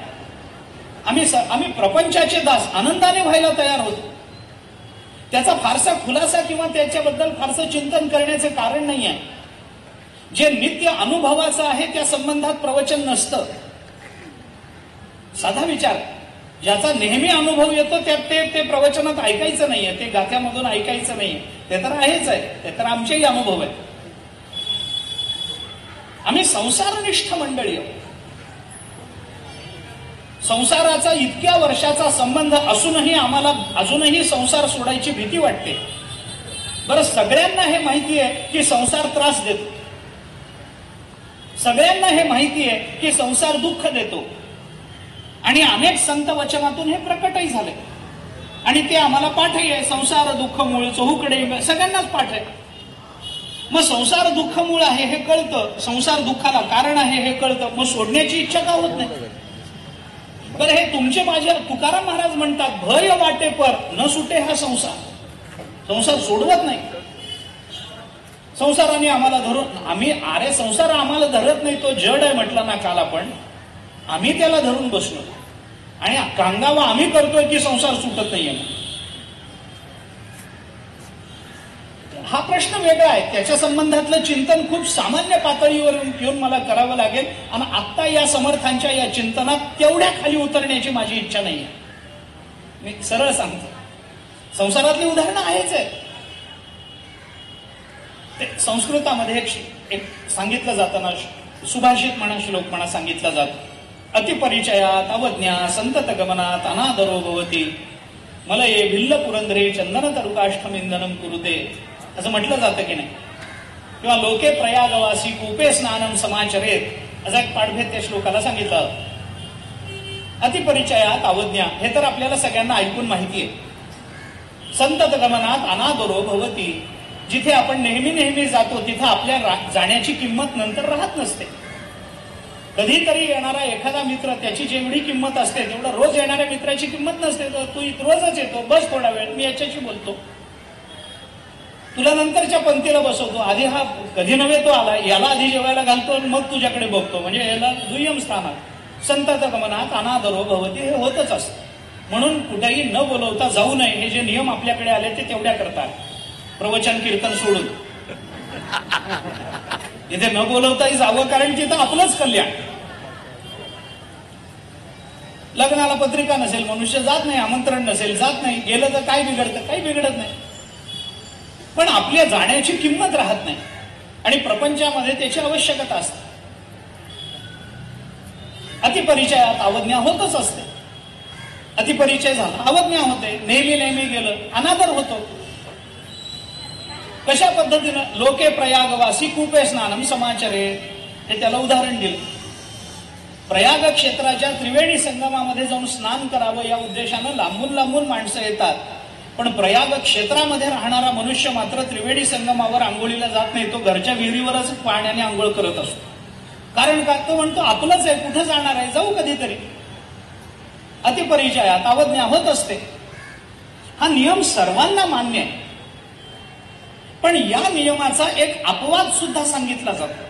A: आम्ही प्रपंचाचे दास आनंदाने व्हायला तयार होतो. त्याचा फारसा खुलासा किंवा त्याच्याबद्दल फारसं चिंतन करण्याचं कारण नाही आहे. जे नित्य अनुभवाचं आहे त्या संबंधात प्रवचन नसतं. साधा विचार, ज्याचा नेहमी अनुभव येतो त्यात ते प्रवचनात ऐकायचं नाहीये, ते गाथ्यामधून ऐकायचं नाहीये. ते तर आहेच आहे, ते तर आमचेही अनुभव आहे. आम्ही संसारनिष्ठ मंडळी आहोत. संसाराचा इतक्या वर्षाचा संबंध असूनही आम्हाला अजूनही संसार सोडायची भीती वाटते. बरं, सगळ्यांना हे माहिती आहे की संसार त्रास देतो. सगळ्यांना हे माहिती आहे की संसार दुःख देतो. आणि अनेक संत वचनातून हे प्रकटही झाले. आणि ते आम्हाला पाठही आहे. संसार दुःख मूळ चहूकडे सगळ्यांनाच पाठ आहे. मग संसार दुःख मूळ आहे हे कळतं, संसार दुःखाला कारण आहे हे कळतं, मग सोडण्याची इच्छा का होत नाही? बरं, हे तुमचे माझे तुकाराम महाराज म्हणतात, भय वाटे पर न सुटे हा संसार. संसार सोडवत नाही. संसाराने आम्हाला धरून अरे संसार आम्हाला धरत नाही, तो जड आहे म्हटलं ना काल आपण. आम्ही त्याला धरून बसलो आणि कांगावा आम्ही करतोय की संसार सुटत नाहीये. हा प्रश्न वेगळा आहे. त्याच्या संबंधातलं चिंतन खूप सामान्य पातळीवर येऊन मला करावं लागेल. आणि आत्ता या समर्थांच्या या चिंतनात तेवढ्या खाली उतरण्याची माझी इच्छा नाही आहे. मी सरळ सांगतो, संसारातली उदाहरणं आहेच आहेत. संस्कृतामध्ये एक सांगितलं जातं ना, सुभाषित म्हणा, श्लोक म्हणा सांगितला जातो, अतिपरिचयात अवज्ञा संतत गमनात अनादरो भवती मलये भिल्ल पुरंदरे चंदन तरुकाष्ठमिंदनम कुरुते, असं म्हटलं जातं की नाही. किंवा लोके प्रयागवासी कूपे स्नानम समाचरेत, असा एक पाठभेद त्या श्लोकाला सांगितलं. अतिपरिचयात अवज्ञा हे तर आपल्याला सगळ्यांना ऐकून माहिती आहे. संतत गमनात अनादरो भवती, जिथे आपण नेहमी जातो तिथं आपल्या जाण्याची किंमत नंतर राहत नसते. कधीतरी येणारा एखादा मित्र, त्याची जेवढी किंमत असते तेवढं रोज येणाऱ्या मित्राची किंमत नसते. तू रोजच येतो, बस थोडा वेळ, मी याच्याशी बोलतो, तुला नंतरच्या पंक्तीला बसवतो, आधी हा कधी नव्हे तो आला, याला आधी जेवायला घालतो, मग तुझ्याकडे बघतो, म्हणजे याला दुय्यम स्थानात. संतत गमनात अनादरो भवती हे होतच असतं. म्हणून कुठेही न बोलवता जाऊ नये, हे जे नियम आपल्याकडे आले ते तेवढ्या करतात. प्रवचन कीर्तन सोडून इथे न बोलवताही जावं, कारण तिथं आपलंच कल्याण. लग्नाला पत्रिका नसेल, मनुष्य जात नाही, आमंत्रण नसेल, जात नाही, गेलं तर काय बिघडतं? काही बिघडत नाही. पण आपल्या जाण्याची किंमत राहत नाही आणि प्रपंचामध्ये त्याची आवश्यकता असते. अतिपरिचयात अवज्ञा होतच असते. अतिपरिचय झाला, अवज्ञा होते. नेहमी नेहमी गेलं, अनादर होतो. कशा पद्धतीनं? लोके प्रयागवासी कूपे स्नानम समाचरे, हे त्याला उदाहरण दिलं. प्रयाग क्षेत्राच्या त्रिवेणी संगमामध्ये जाऊन स्नान करावं या उद्देशानं लांबून लांबून माणसं येतात. पण प्रयाग क्षेत्रामध्ये राहणारा मनुष्य मात्र त्रिवेणी संगमावर आंघोळीला जात नाही. तो घरच्या विहिरीवरच पाण्याने आंघोळ करत असतो. कारण का? तो म्हणतो आपलंच आहे, कुठं जाणार आहे, जाऊ कधीतरी. अतिपरिचयात अवज्ञा होत असते. हा नियम सर्वांना मान्य आहे. पण या नियमाचा एक अपवाद सुद्धा सांगितला जातो.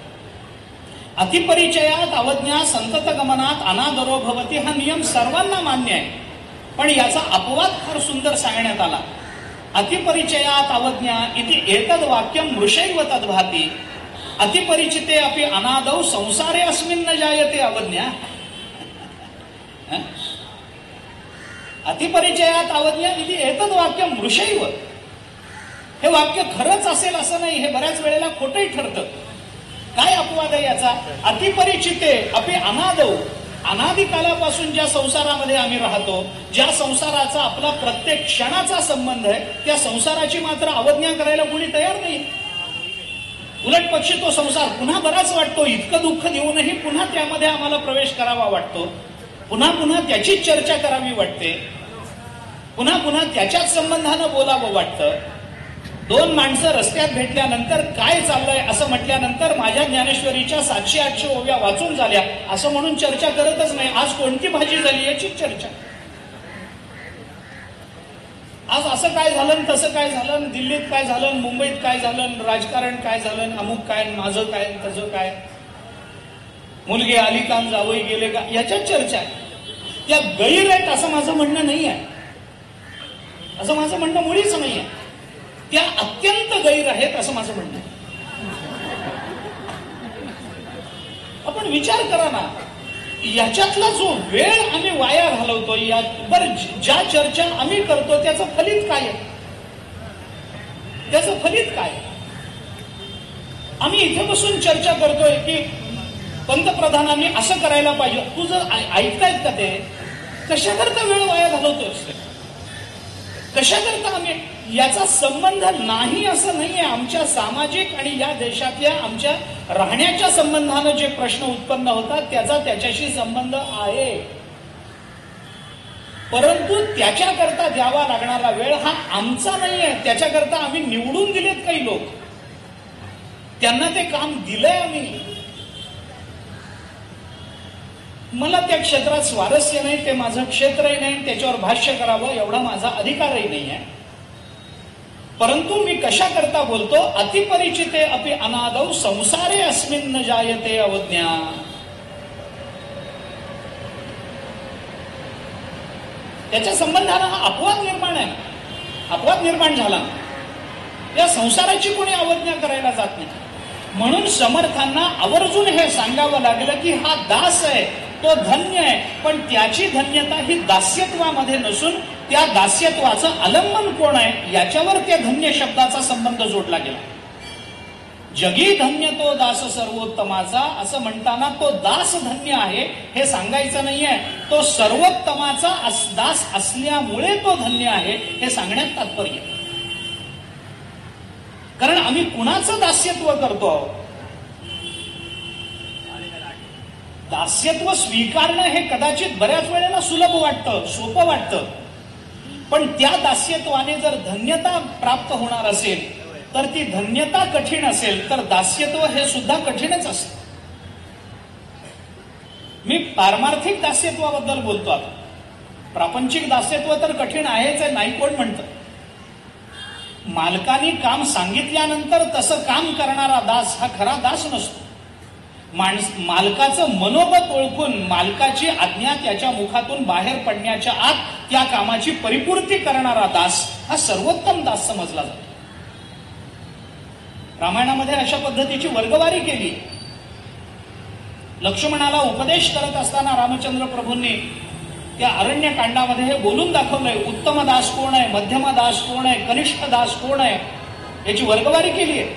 A: अतिपरिचयात अवज्ञा संतत गमनात अनादरो भवती हा नियम सर्वांना मान्य आहे. पण याचा अपवाद फार सुंदर सांगण्यात आला. अतिपरिचयात अवज्ञा इति एतद वाक्यम मृषैव तद्भाती अतिपरिचिते अपि अनादौ संसारे अस्मिन् न जायते अवज्ञा. अतिपरिचयात अवज्ञा इति एतद वाक्यम मृषैव, हे वाक्य खरंच असेल असं नाही, हे बऱ्याच वेळेला खोटंही ठरतं. काय अपवाद आहे याचा? अतिपरिचिते अपि अनादौ, अनादिकालापासून ज्या संसारामध्ये आम्ही राहतो, ज्या संसाराचा आपला प्रत्येक क्षणाचा संबंध आहे, त्या संसाराची मात्र अवज्ञा करायला कोणी तयार नाही. उलट पक्षी तो संसार पुन्हा बराच वाटतो. इतकं दुःख देऊनही पुन्हा त्यामध्ये आम्हाला प्रवेश करावा वाटतो. पुन्हा पुन्हा त्याचीच चर्चा करावी वाटते. पुन्हा पुन्हा त्याच्याच संबंधानं बोलावं वाटतं. दोन माणसं रस्त्यात भेटल्यानंतर काय चाललंय असं म्हटल्यानंतर माझ्या ज्ञानेश्वरीच्या 700-800 ओव्या वाचून झाल्या असं म्हणून चर्चा करतच नाही. आज कोणती भाजी झाली याचीच चर्चा. आज असं काय झालं, तसं काय झालं, दिल्लीत काय झालं, मुंबईत काय झालं, राजकारण काय झालं, अमुक काय, माझं काय, तसं काय, मुलगी आली का, जावई गेले का, याच्यात चर्चा. त्या गैर आहेत असं माझं म्हणणं नाही आहे. असं माझं म्हणणं मुळीच नाही आहे. त्या अत्यंत गैर आहेत असं माझं म्हणणं आहे. आपण विचार करा ना, याच्यातला जो वेळ आम्ही वाया घालवतो, ज्या चर्चा आम्ही करतो त्याचं फलित काय आहे? त्याचं फलित काय? आम्ही इथे बसून चर्चा करतोय की पंतप्रधानांनी असं करायला पाहिजे. तू जर ऐकतायत का ते? कशाकरता वेळ वाया घालवतोस? कशाकरता आम्ही? याचा संबंध नाही असं नाहीये. आमच्या सामाजिक आणि या देशातल्या आमच्या राहण्याच्या संबंधानं जे प्रश्न उत्पन्न होतात त्याचा त्याच्याशी संबंध आहे. परंतु त्याच्याकरता द्यावा लागणारा वेळ हा आमचा नाहीये. त्याच्याकरता आम्ही निवडून दिलेत काही लोक, त्यांना ते काम दिलंय आम्ही. मला त्या क्षेत्रात स्वारस्य नाही, ते माझं क्षेत्रही नाही, त्याच्यावर भाष्य करावं एवढा माझा अधिकारही नाही आहे. परंतु मी कशा करता बोलतो? अतिपरिचिते अपि अनादौ संसारे अस्मिन् न जायते अवज्ञा. त्याच्या संबंधानं हा अपवाद निर्माण आहे. अपवाद निर्माण झाला. या संसाराची कोणी अवज्ञा करायला जात नाही. म्हणून समर्थांना आवर्जून हे सांगावं लागलं की हा दास आहे, तो धन्य आहे. पण त्याची धन्यता ही दास्यत्वामध्ये नसून त्या दास्यत्वाचं आलंबन कोण आहे याच्यावर त्या धन्य शब्दाचा संबंध जोडला गेला. जगी धन्य तो दास सर्वोत्तमाचा असं म्हणताना तो दास धन्य आहे हे सांगायचं नाहीये. तो सर्वोत्तमाचा दास असल्यामुळे तो धन्य आहे हे सांगण्यात तात्पर्य. कारण आम्ही कुणाचं दास्यत्व करतो? दास्यत्व स्वीकारणं हे कदाचित बऱ्याच वेळेला सुलभ वाटतं, सोपं वाटतं. पण त्या दास्यत्वाने जर धन्यता प्राप्त होणार असेल तर ती धन्यता कठीण असेल तर दास्यत्व हे सुद्धा कठीणच असतं. मी पारमार्थिक दास्यत्वाबद्दल बोलतो. आता प्रापंचिक दास्यत्व तर कठीण आहेच आहे, नाही कोण म्हणतं. मालकाने काम सांगितल्यानंतर तसं काम करणारा दास हा खरा दास नसतो. मालकाचं मनोगत ओळखून मालकाची आज्ञा त्याच्या मुखातून बाहेर पडण्याच्या आत त्या कामाची परिपूर्ती करणारा दास हा सर्वोत्तम दास समजला जातो. रामायणामध्ये अशा पद्धतीची वर्गवारी केली. लक्ष्मणाला उपदेश करत असताना रामचंद्र प्रभूंनी त्या अरण्यकांडामध्ये हे बोलून दाखवलंय. उत्तम दास कोण आहे, मध्यम दास कोण आहे, कनिष्ठ दास कोण आहे, याची वर्गवारी केली आहे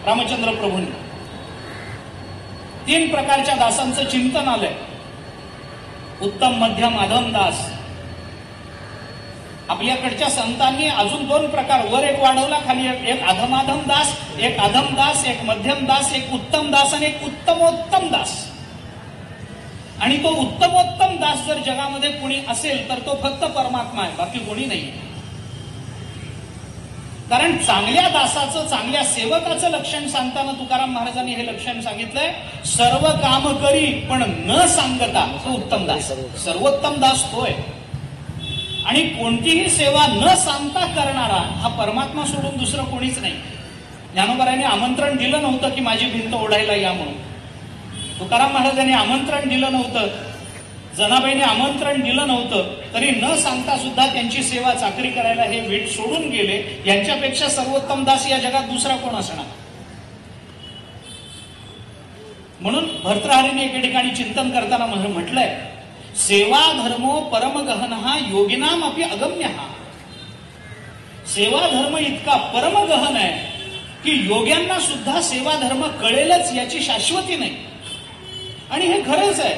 A: रामचंद्र प्रभूंनी. 3 प्रकारच्या दासांचं चिंतन आलंय. उत्तम, मध्यम, अधम दास. आपल्याकडच्या संतांनी अजून 2 प्रकार, वर एक वाढवला, खाली एक अधमाधम दास, एक अधम दास, एक मध्यम दास, एक उत्तम दास आणि एक उत्तमोत्तम दास. आणि तो उत्तमोत्तम दास जर जगामध्ये कोणी असेल तर तो फक्त परमात्मा आहे, बाकी कोणी नाही. कारण चांगल्या दासाचं, चांगल्या सेवकाचं लक्षण सांगताना तुकाराम महाराजांनी हे लक्षण सांगितलंय, सर्व काम करी पण न सांगता तो उत्तम दास. सर्वोत्तम दास तोय. आणि कोणतीही सेवा न सांगता करणारा हा परमात्मा सोडून दुसरं कोणीच नाही. ज्ञानोबारायांनी आमंत्रण दिलं नव्हतं की माझी भिंत ओढायला या म्हणून. तुकाराम महाराजांनी आमंत्रण दिलं नव्हतं, जनाबाईंनी आमंत्रण दिलं नव्हतं, तरी न सांगता सुद्धा त्यांची सेवा चाकरी करायला हे वीट सोडून गेले. यांच्यापेक्षा सर्वोत्तम दास या जगात दुसरा कोण असणार. म्हणून भर्तृहरीने एके ठिकाणी चिंतन करताना म्हटलंय, सेवा धर्मो परमगहन योगिनाम अपि अगम्य. सेवा धर्म इतका परमगहन आहे की योग्यांना सुद्धा सेवा धर्म कळेलच याची शाश्वती नाही. आणि हे खरंच आहे.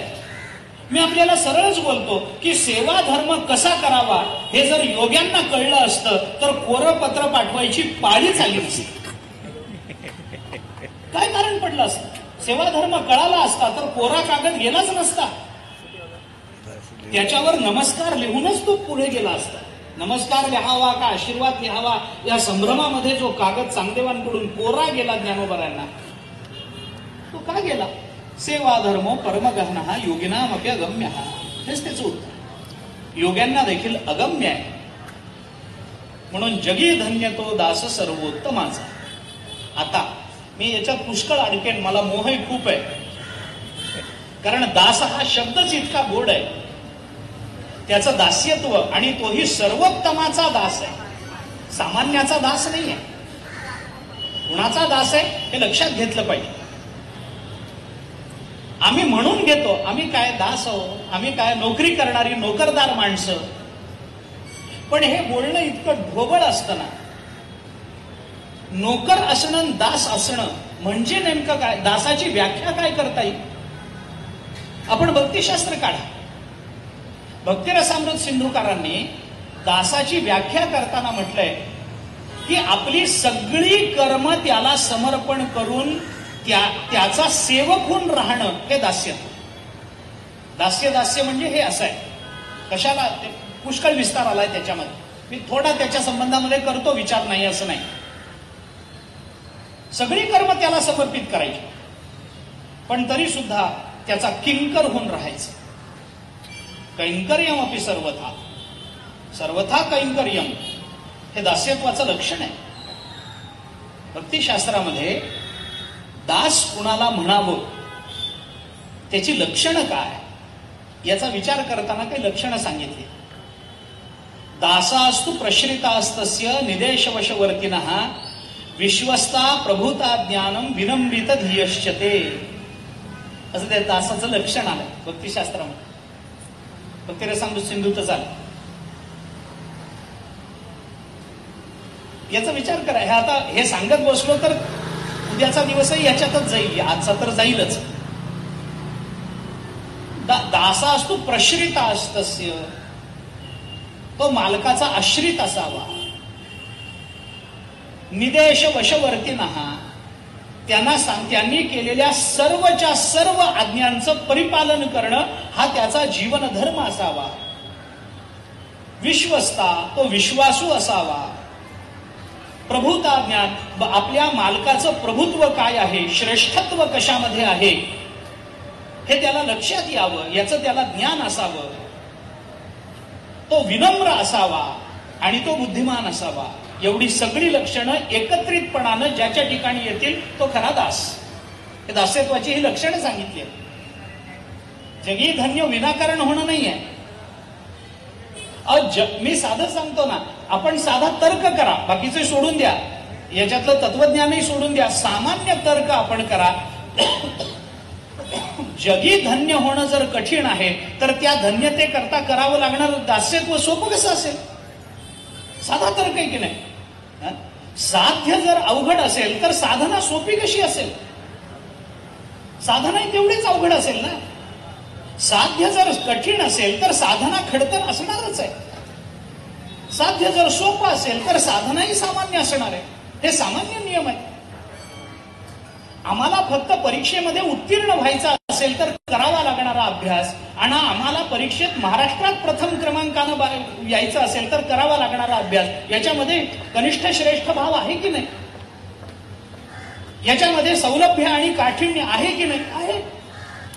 A: मी आपल्याला सरळच बोलतो की सेवा धर्म कसा करावा हे जर योग्यांना कळलं असतं तर कोरं पत्र पाठवायची पाळीच आली नसती. काय कारण पडलं असतं. सेवा धर्म कळाला असता तर कोरा कागद गेलाच नसता. त्याच्यावर नमस्कार लिहूनच तो पुढे गेला असता. नमस्कार लिहावा का आशीर्वाद लिहावा या संभ्रमामध्ये जो कागद चांगदेवांकडून कोरा गेला ज्ञानोबारांना, तो का गेला. सेवा धर्मो परमगहन योगिनाम अपि अगम्य. हेच त्याचं उत्तर. योग्यांना देखील अगम्य आहे. म्हणून जगी धन्य तो दास सर्वोत्तमाचा. आता मी याच्यात पुष्कळ अडकेन, मला मोहही खूप आहे. कारण दास हा शब्दच इतका गोड आहे. त्याचं दास्यत्व, आणि तोही सर्वोत्तमाचा दास आहे, सामान्याचा दास नाही आहे. कुणाचा दास आहे हे लक्षात घेतलं पाहिजे. आम्ही म्हणून घेतो आम्ही काय दास आहोत, आम्ही काय नोकरी करणारी नोकरदार माणसं. पण हे बोलणं इतकं ढोबळ असताना नोकर असणं, दास असणं म्हणजे नेमकं काय, दासाची व्याख्या काय करता येईल. आपण भक्तिशास्त्र काढा. भक्तिरसामृत सिंधुकारांनी दासाची व्याख्या करताना म्हटलंय की आपली सगळी कर्म त्याला समर्पण करून त्याचा सेवक होऊन राहणं हे दास्य. दास्य म्हणजे हे असं आहे. कशाला पुष्कळ विस्तार आलाय त्याच्यामध्ये. मी थोडा त्याच्या संबंधामध्ये करतो विचार, नाही असं नाही. सगळी कर्म त्याला समर्पित करायची, पण तरी सुद्धा त्याचा किंकर होऊन राहायचं. कैंकर्यम अपि सर्वथा, सर्वथा कैंकर्यम हे दास्यत्वाचं लक्षण आहे. भक्तिशास्त्रामध्ये दास कुणाला म्हणावं, त्याची लक्षणं काय याचा विचार करताना काही लक्षणं सांगितली. दासास्तु प्रश्रितास्तस्य निदेशवशवर्तिनः विश्वस्ता प्रभूता ज्ञानम विनम्रित धियश्चते. असं त्या दासाचं लक्षण आलं भक्तिशास्त्रामध्ये. भक्तिरसामृत सिंधूतच आलं. याचा विचार करा. आता हे सांगत बसलो तर उद्याचा दिवसही याच्यातच जाईल, आजचा तर जाईलच. दासा असतो प्रश्रिता असतस्य, तो मालकाचा आश्रित असावा. निदेश वशवर्तीनः, त्यांनी केलेल्या सर्वच्या सर्व आज्ञांचं परिपालन करणं हा त्याचा जीवनधर्म असावा. विश्वस्ता, तो विश्वासू असावा. प्रभुता ज्ञान, आपल्या मालकाचं प्रभुत्व काय आहे, श्रेष्ठत्व कशामध्ये आहे हे त्याला लक्षात यावं, याचं त्याला ज्ञान असावं. तो विनम्र असावा आणि तो बुद्धिमान असावा. एवढी सगळी लक्षणं एकत्रितपणानं ज्याच्या ठिकाणी येतील तो खरा दास. हे दास्यत्वाची ही लक्षणं सांगितली. जगी धन्य विनाकारण होणं नाहीये. मी साधं सांगतो ना, आपण साधा तर्क करा, बाकीचे सोडून द्या, याच्यातलं तत्वज्ञानही सोडून द्या. सामान्य तर्क आपण करा. जगी धन्य होणं जर कठीण आहे तर त्या धन्यतेकरता करावं लागणारं दास्यत्व सोपं कसं असेल? साधा तर काही की नाही. साध्य जर अवघड असेल तर साधना सोपी कशी असेल? साधना तेवढीच अवघड असेल ना. साध्य जर कठीण असेल तर साधना खडतर असणारच आहे. साध्य जर सोपं असेल तर साधनाही सामान्य असणार आहे. हे सामान्य नियम आहे. आम्हाला फक्त परीक्षेमध्ये उत्तीर्ण व्हायचं असेल तर करावा लागणारा अभ्यास आणि आम्हाला परीक्षेत महाराष्ट्रात प्रथम क्रमांकानं यायचं असेल तर करावा लागणारा अभ्यास, याच्यामध्ये कनिष्ठ श्रेष्ठ भाव आहे की नाही? याच्यामध्ये सौलभ्य आणि काठिण्य आहे की नाही? आहे.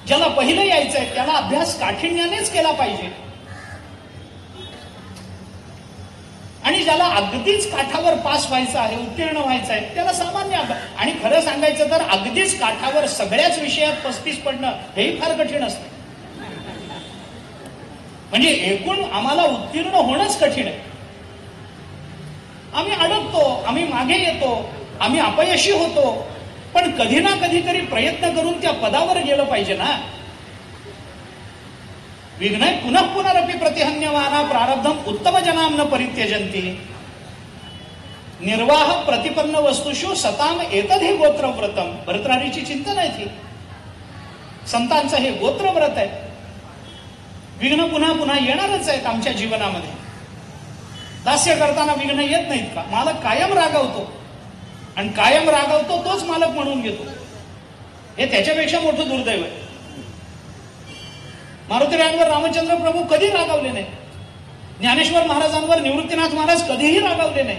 A: ज्याला पहिलं यायचंय त्याला अभ्यास काठिण्यानेच केला पाहिजे आणि ज्याला अगदीच काठावर पास व्हायचं आहे, उत्तीर्ण व्हायचं आहे, त्याला सामान्य अभ्यास. आणि खरं सांगायचं तर अगदीच काठावर सगळ्याच विषयात 35 पडणं हेही फार कठीण असतं. म्हणजे एकूण आम्हाला उत्तीर्ण होणंच कठीण आहे. आम्ही अडकतो, आम्ही मागे येतो, आम्ही अपयशी होतो, पण कधी ना कधीतरी प्रयत्न करून त्या पदावर गेलं पाहिजे ना. विघ्न पुनः पुनरपि प्रतिहन्यमाना प्रारब्धम उत्तम जनाम न परित्यजंती निर्वाह प्रतिपन्न वस्तुषु सताम एतद् हे गोत्रव्रतम. भरतरारीची चिंतन आहे ती. संतांचं हे गोत्रव्रत आहे. विघ्न पुन्हा पुन्हा येणारच आहेत आमच्या जीवनामध्ये. दास्य करताना विघ्न येत नाहीत का? मालक कायम रागवतो आणि कायम रागवतो तोच मालक म्हणून घेतो. हे त्याच्यापेक्षा मोठं दुर्दैव आहे. मारुतीरायांवर रामचंद्र प्रभू कधी रागावले नाही. ज्ञानेश्वर महाराजांवर निवृत्तीनाथ महाराज कधीही रागावले नाही.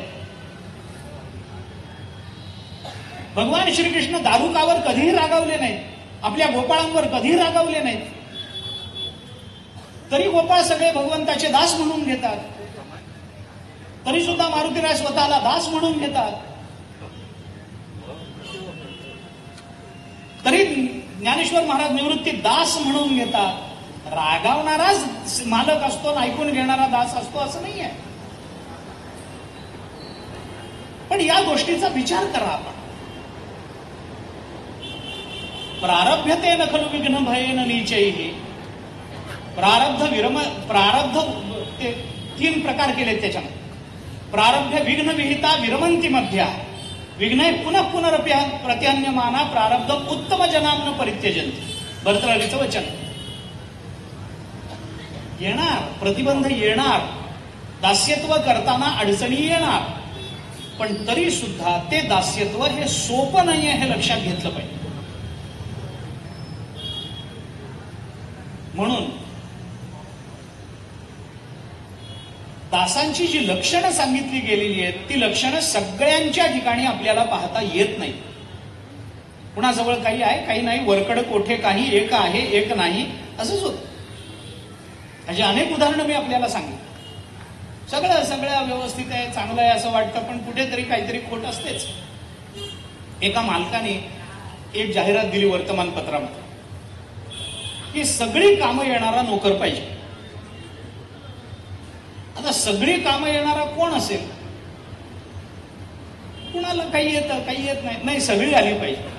A: भगवान श्रीकृष्ण दारुकावर कधीही रागावले नाहीत. आपल्या गोपाळांवर कधीही रागावले नाहीत. तरी गोपाळ सगळे भगवंताचे दास म्हणून घेतात. तरी सुद्धा मारुतीराय स्वतःला दास म्हणून घेतात. तरी ज्ञानेश्वर महाराज निवृत्ती दास म्हणून घेतात. रागावणाराच मालक असतो, ऐकून घेणारा दास असतो असं नाही आहे. पण या गोष्टीचा विचार करा आपण. प्रारभ्यते न खलु विघ्न भयेन नीचैहि. प्रारब्ध ते 3 प्रकार केलेत त्याच्यामध्ये. प्रारब्ध विघ्न विहिता विरमंती मध्या विघ्न पुनः पुनरपि प्रतिहन्यमाना प्रारब्ध उत्तम जनाम न परित्यजंती. भरतरारीचं वचन. येणार, प्रतिबंध येणार, दास्यत्व करताना अडचणी येणार, पण तरी सुद्धा ते दास्यत्व हे सोपं नाहीये हे लक्षात घेतलं पाहिजे. म्हणून दासांची जी लक्षणं सांगितली गेलेली आहेत ती लक्षणं सगळ्यांच्या ठिकाणी आपल्याला पाहता येत नाही. कुणाजवळ काही आहे, काही नाही, वरकड कोठे काही, एक आहे एक नाही, असंच होतं. अशी अनेक उदाहरणं मी आपल्याला सांगितली. सगळं व्यवस्थित आहे, चांगलं आहे असं वाटतं, पण कुठेतरी काहीतरी खोट असतेच. एका मालकाने एक जाहिरात दिली वर्तमानपत्रामध्ये की सगळी कामं येणारा नोकर पाहिजे. आता सगळी कामं येणारा कोण असेल? कुणाला काही येतं, काही येत नाही. नाही, सगळी आली पाहिजे.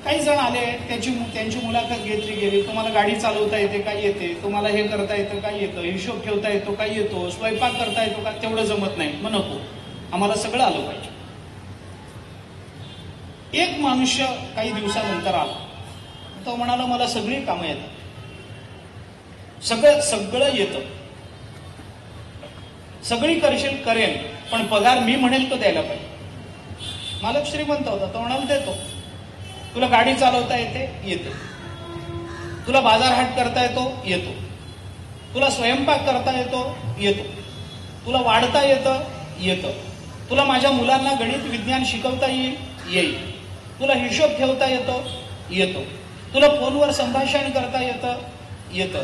A: काही जण आले, त्यांची मुलाखत घेतली गेली. तुम्हाला गाडी चालवता येते काय? येते. तुम्हाला हे करता येतं काय? येतं. हिशोब ठेवता येतो काय? येतो. स्वयंपाक करता येतो का? तेवढं जमत नाही. मग नको, आम्हाला सगळं आलं पाहिजे. एक मनुष्य काही दिवसानंतर आला. तो म्हणाला मला सगळी कामं येतात, सगळं येतं, सगळी करशील करेन, पण पगार मी म्हणेल तो द्यायला पाहिजे. मालक श्रीमंत होता. तो म्हणाला देतो. तुला गाडी चालवता येते? येते. तुला बाजारहाट करता येतो? येतो. तुला स्वयंपाक करता येतो? येतो. तुला वाढता येतं? येतं. तुला माझ्या मुलांना गणित विज्ञान शिकवता येईल. तुला हिशोब ठेवता येतो? येतो. तुला फोनवर संभाषण करता येतं? येतं.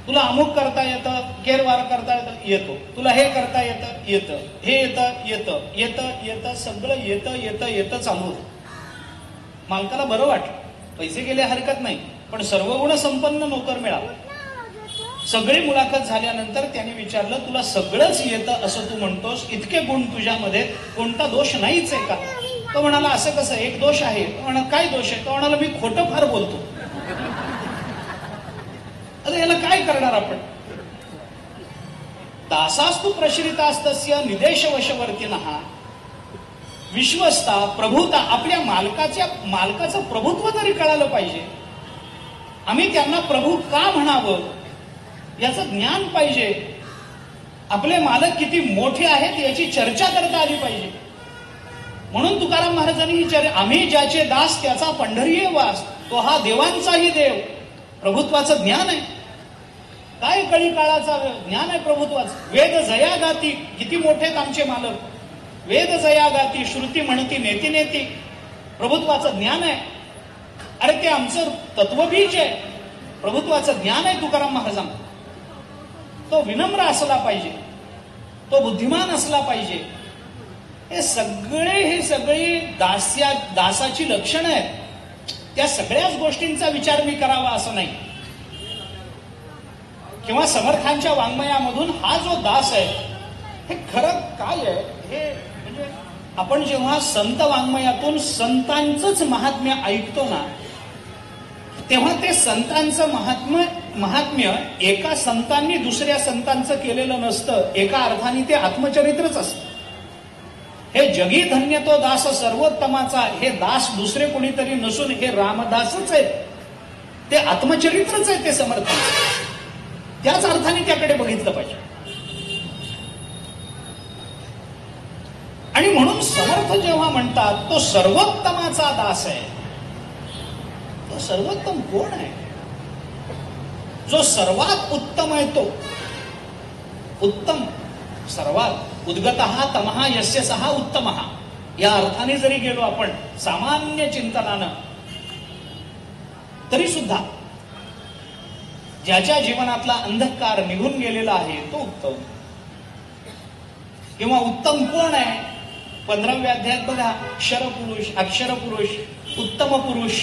A: तुला अमुक करता येतं, केरवार करता येतं? येतो. तुला हे करता येतं? येतं. हे येतं, सगळं येतं चालू होतं. मालकाला बरं वाटलं. पैसे गेले हरकत नाही, पण सर्व गुण संपन्न नोकर मिळाला. सगळी मुलाखत झाल्यानंतर त्याने विचारलं, तुला सगळंच येतं असं तू म्हणतोस, इतके गुण तुझ्यामध्ये, कोणता दोष नाहीच आहे का? तो म्हणाला असं कसं, एक दोष आहे. तो म्हणाला काय दोष आहे? तो म्हणाला मी खोटं फार बोलतो. याला काय करणार आपण? दासास्तु प्रश्रितास्तस्य निदेश वशवर्तिनः विश्वस्ता प्रभुता. आपल्या मालकाचं प्रभुत्व तरी कळालं पाहिजे. आम्ही त्यांना प्रभू का म्हणावं याचं ज्ञान पाहिजे. आपले मालक किती मोठे आहेत याची चर्चा करता आली पाहिजे. म्हणून तुकाराम महाराजांनी ही आम्ही ज्याचे दास त्याचा पंढरीये वास, तो हा देवांचाही देव. प्रभुत्वाचं ज्ञान आहे. काय कळी काळाचा ज्ञान आहे प्रभुत्वाचं. वेद जया गाती, किती मोठे आहेत आमचे मालक. वेद जया गाती, श्रुती म्हणती नेती नेती. प्रभुत्वाचं ज्ञान आहे. अरे ते आमचं तत्वबीज आहे. प्रभुत्वाचं ज्ञान आहे तुकाराम महाराजांना. तो विनम्र असला पाहिजे, तो बुद्धिमान असला पाहिजे. हे सगळी दासाची लक्षणं आहेत. त्या सगळ्याच गोष्टींचा विचार मी करावा असं नाही. किंवा समर्थांच्या वाङ्मयामधून हा जो दास आहे हे खरं काय आहे हे म्हणजे आपण जेव्हा संत वाङ्मयातून संतांचंच महात्म्य ऐकतो ना, तेव्हा ते संतांचं महात्म्य एका संतांनी दुसऱ्या संतांचं केलेलं नसतं. एका अर्थाने ते आत्मचरित्रच असतं. हे जगी धन्य तो दास सर्वोत्तमाचा. हे दास दुसरे कोणीतरी नसून हे रामदासच आहेत. ते आत्मचरित्रच आहे ते समर्थ. त्याच अर्थाने त्याकडे बघितलं पाहिजे. आणि म्हणून समर्थ जेव्हा म्हणतात तो सर्वोत्तमाचा दास आहे, तो सर्वोत्तम कोण आहे? जो सर्वात उत्तम आहे तो उत्तम. सर्वात उद्गतः तमः यस्य सः उत्तमः या अर्थाने जरी गेलो आपण सामान्य चिंतनानं, तरी सुद्धा ज्याच्या जीवनातला अंधकार निघून गेलेला आहे तो उत्तम. किंवा उत्तम कोण आहे? 15व्या अध्यायात बघा, अक्षर पुरुष, उत्तम पुरुष.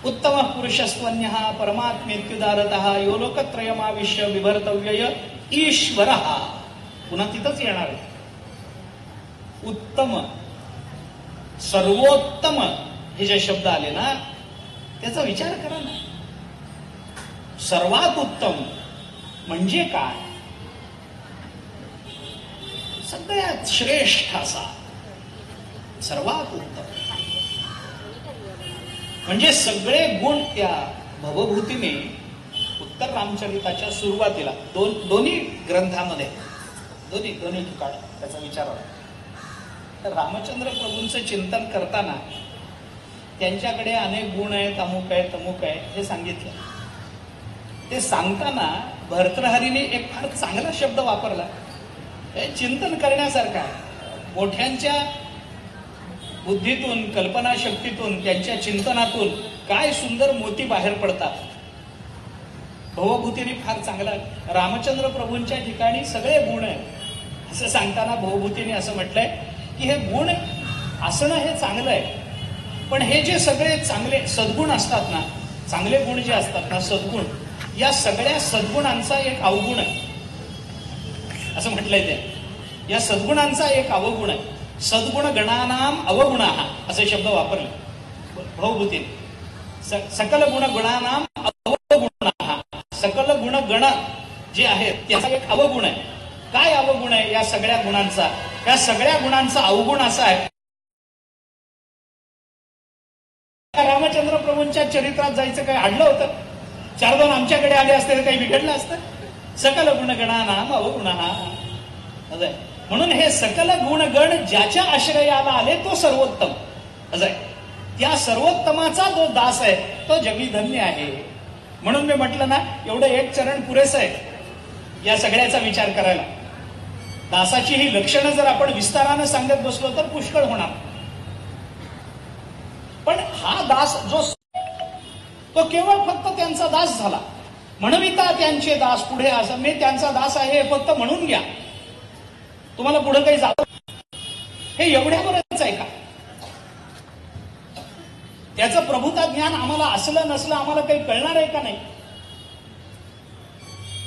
A: उत्तम पुरुषस्त्वन्यः परमात्मेत्युदारतः यो लोकत्रयमाविश्य बिभर्तव्यय ईश्वरः. पुन्हा तिथंच येणार आहे. उत्तम, सर्वोत्तम हे जे शब्द आले ना त्याचा विचार करा ना. सर्वात उत्तम म्हणजे काय? सगळ्यात श्रेष्ठ असा सर्वात उत्तम म्हणजे सगळे गुण त्या भवभूतीने उत्तर रामचरिताच्या सुरुवातीला दोन्ही ग्रंथामध्ये दोन्ही ठिकाणी त्याचा विचार होता. तर रामचंद्र प्रभूंचं चिंतन करताना त्यांच्याकडे अनेक गुण आहेत, अमुक आहे तमुक आहे हे सांगितलं. ते सांगताना भर्तृहरीने एक फार चांगला शब्द वापरला. हे चिंतन करण्यासारखं आहे. मोठ्यांच्या बुद्धीतून, कल्पनाशक्तीतून, त्यांच्या चिंतनातून काय सुंदर मोती बाहेर पडतात. भवभूतीने फार चांगला. रामचंद्र प्रभूंच्या ठिकाणी सगळे गुण आहेत असं सांगताना भवभूतीने असं म्हटलंय की हे गुण असणं हे चांगलं आहे, पण हे जे सगळे चांगले सद्गुण असतात ना, चांगले गुण जे असतात ना सद्गुण, या सगळ्या सद्गुणांचा एक अवगुण आहे असं म्हटलंय. ते या सद्गुणांचा एक अवगुण आहे. सद्गुण गणानाम अवगुणाः असे शब्द वापरले भवभूतीने. सकल गुण गुणानाम अवगुणाः. सकल गुण गण जे आहेत त्याचा एक अवगुण आहे. काय अवगुण आहे या सगळ्या गुणांचा? या सगळ्या गुणांचा अवगुण असा आहे. रामचंद्र प्रभूंच्या चरित्रात जायचं काही अडलं होतं? 4-2 आमच्याकडे आले असते तर काही बिघडलं असतं? सकल गुण गणानाम अवगुणाः. म्हणून हे सकल गुणगण ज्याच्या आश्रयाला आले तो सर्वोत्तम असं आहे. त्या सर्वोत्तमाचा जो दास आहे तो जगी धन्य आहे. म्हणून मी म्हटलं ना, एवढं एक चरण पुरेसं आहे या सगळ्याचा विचार करायला. दासाची ही लक्षणं जर आपण विस्तारानं सांगत बसलो तर पुष्कळ होणार. पण हा दास जो तो केवळ फक्त त्यांचा दास झाला. म्हणविता त्यांचे दास पुढे असं, मी त्यांचा दास आहे हे फक्त म्हणून घ्या, तुम्हाला पुढे काही जावं हे एवढ्यावरच आहे का? त्याचं प्रभुता ज्ञान आम्हाला असलं नसलं आम्हाला काही कळणार आहे का नाही?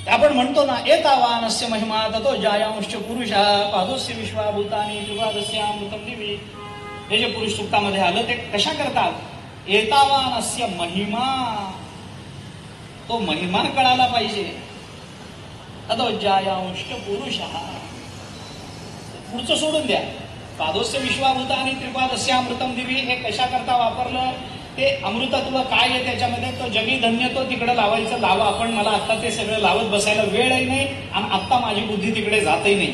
A: आपण म्हणतो ना, एतावानस्य महिमा ततो जायांश पुरुषा पादोस्य विश्वाभूतानि विवादस्यामृतम दिवी. हे जे पुरुष सूक्तामध्ये आलं ते कशा करतात? एतावानस्य महिमा. तो महिमा कळाला पाहिजे. अदोज्जायांश पुरुष. पुढचं सोडून द्या. पादोस्य विश्वाभूत आणि त्रिपादस्य अमृतम दिवी हे कशा करता वापरलं, ते अमृतत्व काय आहे त्याच्यामध्ये, तो जगी धन्य तो तिकडे लावायचं लावा. आपण मला आता ते सगळं लावत बसायला वेळही नाही आणि आत्ता माझी बुद्धी तिकडे जातही नाही.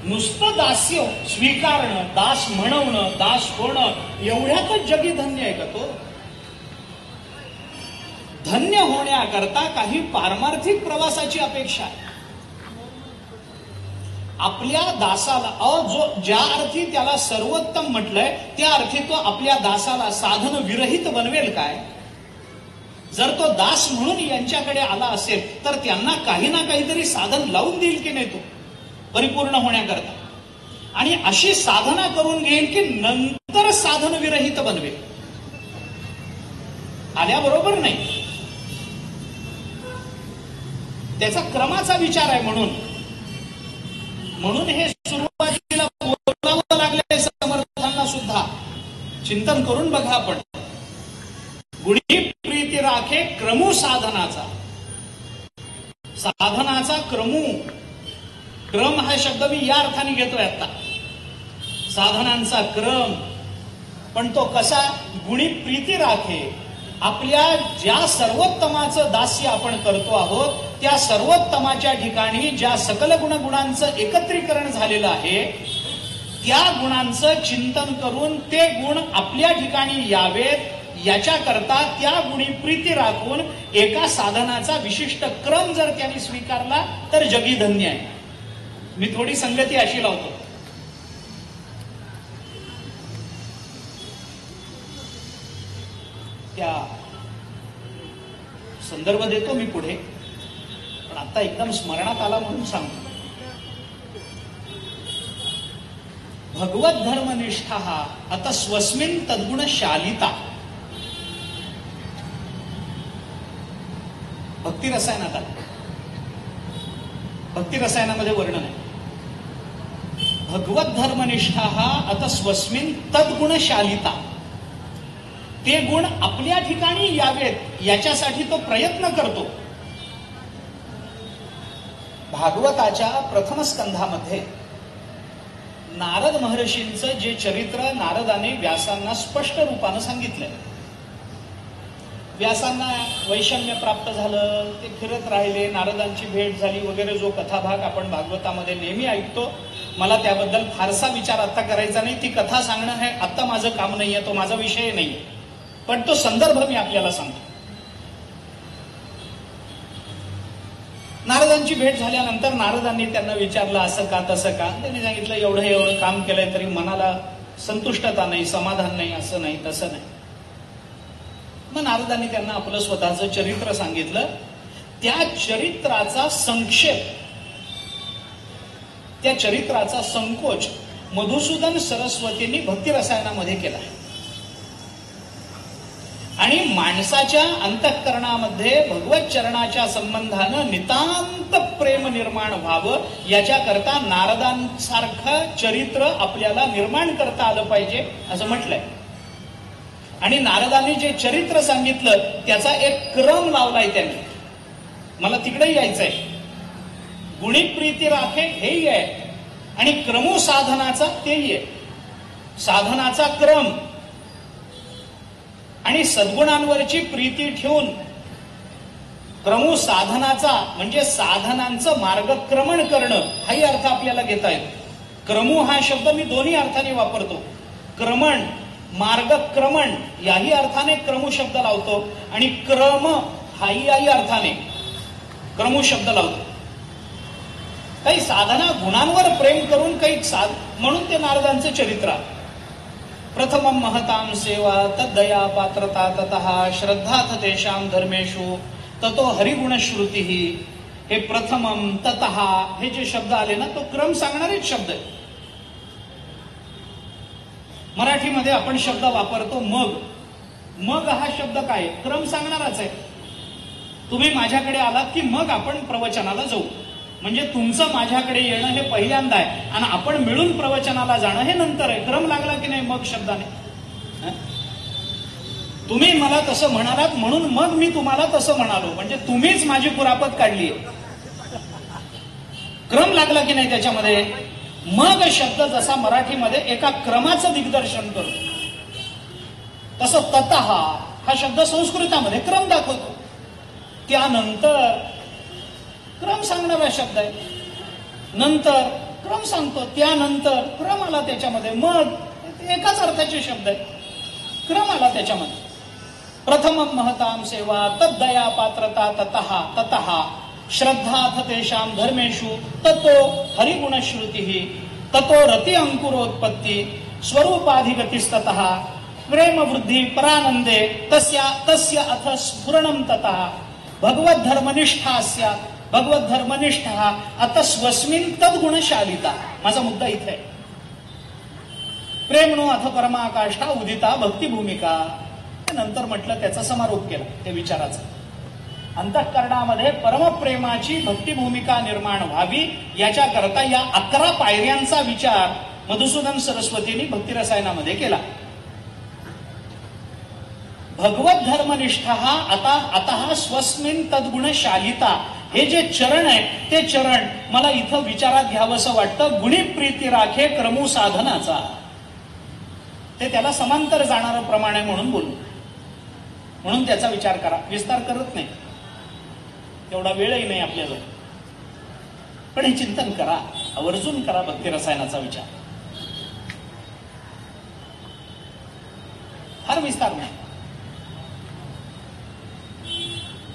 A: नुसतं दास्य स्वीकारणं, दास म्हणवणं, दास होणं एवढ्यातच जगी धन्य आहे का तो? धन्य होण्याकरता काही पारमार्थिक प्रवासाची अपेक्षा आहे. आपल्या दासाला जो ज्या अर्थी त्याला सर्वोत्तम म्हटलंय त्या अर्थी तो आपल्या दासाला साधन विरहित बनवेल काय? जर तो दास म्हणून यांच्याकडे आला असेल तर त्यांना काही ना काहीतरी साधन लावून देईल की नाही तो परिपूर्ण होण्याकरता, आणि अशी साधना करून घेईल की नंतर साधन विरहित बनवेल. आल्याबरोबर नाही. त्याचा क्रमाचा विचार आहे. म्हणून हे सुरुवातीला बोलावं लागलंय समर्थांना सुद्धा. चिंतन करून बघा आपण. गुणी प्रीती राखे क्रमू साधनाचा. साधनाचा क्रम हा शब्द मी या अर्थाने घेतोय आता. साधनांचा क्रम. पण तो कसा? गुणी प्रीती राखे. आपल्या ज्या सर्वोत्तमाचं दास्य आपण करतो आहोत त्या सर्वोत्तमाच्या ठिकाणी ज्या सकल गुणांचं एकत्रीकरण झालेलं आहे त्या गुणांचं चिंतन करून ते गुण आपल्या ठिकाणी यावेत याच्याकरता त्या गुणी प्रीती राखून एका साधनाचा विशिष्ट क्रम जर त्यांनी स्वीकारला तर जगी धन्य आहे. मी थोडी संगती अशी लावतो. त्या संदर्भ देतो मी पुढे, पण आता एकदम स्मरणात आला म्हणून सांगतो. भगवत धर्मनिष्ठा अत स्वस्मिन तद्गुण शालिता. भक्ती रसायनात आला. भक्ती रसायनामध्ये वर्णन आहे. भगवत धर्मनिष्ठा अत स्वस्मिन तद्गुण शालिता. ते गुण आपल्या ठिकाणी यावेत याच्यासाठी तो प्रयत्न करतो. भागवताच्या प्रथम स्कंधामध्ये नारद महर्षींचं जे चरित्र नारदाने व्यासांना स्पष्ट रूपानं सांगितलंय. व्यासांना वैषम्य प्राप्त झालं, ते फिरत राहिले, नारदांची भेट झाली वगैरे जो कथाभाग आपण भागवतामध्ये नेहमी ऐकतो. मला त्याबद्दल फारसा विचार आता करायचा नाही. ती कथा सांगणं हे आता माझं काम नाहीये, तो माझा विषय नाही. पण तो संदर्भ मी आपल्याला सांगतो. नारदांची भेट झाल्यानंतर नारदांनी त्यांना विचारलं असं का तसं का. त्यांनी सांगितलं एवढं काम केलंय तरी मनाला संतुष्टता नाही, समाधान नाही, असं नाही तसं नाही. मग नारदांनी त्यांना आपलं स्वतःचं चरित्र सांगितलं. त्या चरित्राचा संक्षेप, त्या चरित्राचा संकोच मधुसूदन सरस्वतींनी भक्ती रसायनामध्ये केला. आणि माणसाच्या अंतःकरणामध्ये भगवत चरणाच्या संबंधानं नितांत प्रेम निर्माण व्हावं याच्याकरता नारदांसारखं चरित्र आपल्याला निर्माण करता आलं पाहिजे असं म्हटलंय. आणि नारदांनी जे चरित्र सांगितलं त्याचा एक क्रम लावलाय त्यांनी. मला तिकडे यायचंय. गुणी प्रीती राखे हेही आहे आणि क्रमू साधनाचा तेही आहे. साधनाचा क्रम आणि सद्गुणांवरची प्रीती ठेवून क्रमू साधनाचा म्हणजे साधनांचं मार्गक्रमण करणं हाही अर्थ आपल्याला घेता येतो. क्रमू हा शब्द मी दोन्ही अर्थाने वापरतो. क्रमण, मार्गक्रमण याही अर्थाने क्रमू शब्द लावतो आणि क्रम हाही अर्थाने क्रमू शब्द लावतो. काही साधना गुणांवर प्रेम करून काही म्हणून ते नारदांचं चरित्र. प्रथमं महतां सेवा तद्दया पात्रता ततः श्रद्धाथ तेषां धर्मेषु ततो हरिगुणश्रुती. हे प्रथमं ततः हे जे शब्द आले ना तो क्रम सांगणारेच शब्द आहे. मराठीमध्ये आपण शब्द वापरतो मग हा शब्द काय? क्रम सांगणाराच आहे. तुम्ही माझ्याकडे आलात की मग आपण प्रवचनाला जाऊ. म्हणजे तुमचं माझ्याकडे येणं हे पहिल्यांदा आहे आणि आपण मिळून प्रवचनाला जाणं हे नंतर आहे. क्रम लागला की नाही मग शब्दाने. तुम्ही मला तसं म्हणालात म्हणून मग मी तुम्हाला तसं म्हणालो, म्हणजे तुम्हीच माझी कुरापत काढली. क्रम लागला की नाही त्याच्यामध्ये. मग शब्द जसा मराठीमध्ये एका क्रमाचं दिग्दर्शन करतो, तसं ततः हा शब्द संस्कृतामध्ये क्रम दाखवतो. त्यानंतर क्रम सांगणारा शब्द आहे. नंतर क्रम सांगतो, त्यानंतर क्रम आला त्याच्यामध्ये. मग एकाच अर्थाचे शब्द आहे, क्रम आला त्याच्यामध्ये. प्रथमं महतां सेवा तद्दया पात्रता ततः ततः श्रद्धाथ तेषां धर्मेषु ततो हरिगुणश्रुतिः ततो रति अंकुरोत्पत्ति स्वरूपाधिगतिस्ततः प्रेम वृद्धि परानंदे तस्य अथ स्फुरणं ततः भगवत धर्मनिष्ठा स्यात् भगवत धर्मनिष्ठा अत स्वस्मिन् तद्गुणशालिता. माझा मुद्दा इथे आहे. प्रेमणो अथ परमाकाष्ठा उदिता भक्ती भूमिका. नंतर म्हटलं त्याचा समारोप केला त्या विचाराचा. अंतःकरणामध्ये परमप्रेमाची भक्ती भूमिका निर्माण व्हावी याच्याकरता या 11 पायऱ्यांचा विचार मधुसूदन सरस्वतींनी भक्तिरसायनामध्ये केला. भगवत धर्मनिष्ठा आता स्वस्मिन तद्गुणशालिता हे जे चरण आहे ते चरण मला इथं विचारात घ्यावंसं वाटतं. गुणीप्रीती राखे क्रमू साधनाचा, ते त्याला समांतर जाणारं प्रमाण आहे म्हणून बोलू. म्हणून त्याचा विचार करा. विस्तार करत नाही, तेवढा वेळही नाही आपल्याजवळ, पण हे चिंतन करा, आवर्जून करा भक्तिरसायनाचा विचार. फार विस्तार नाही.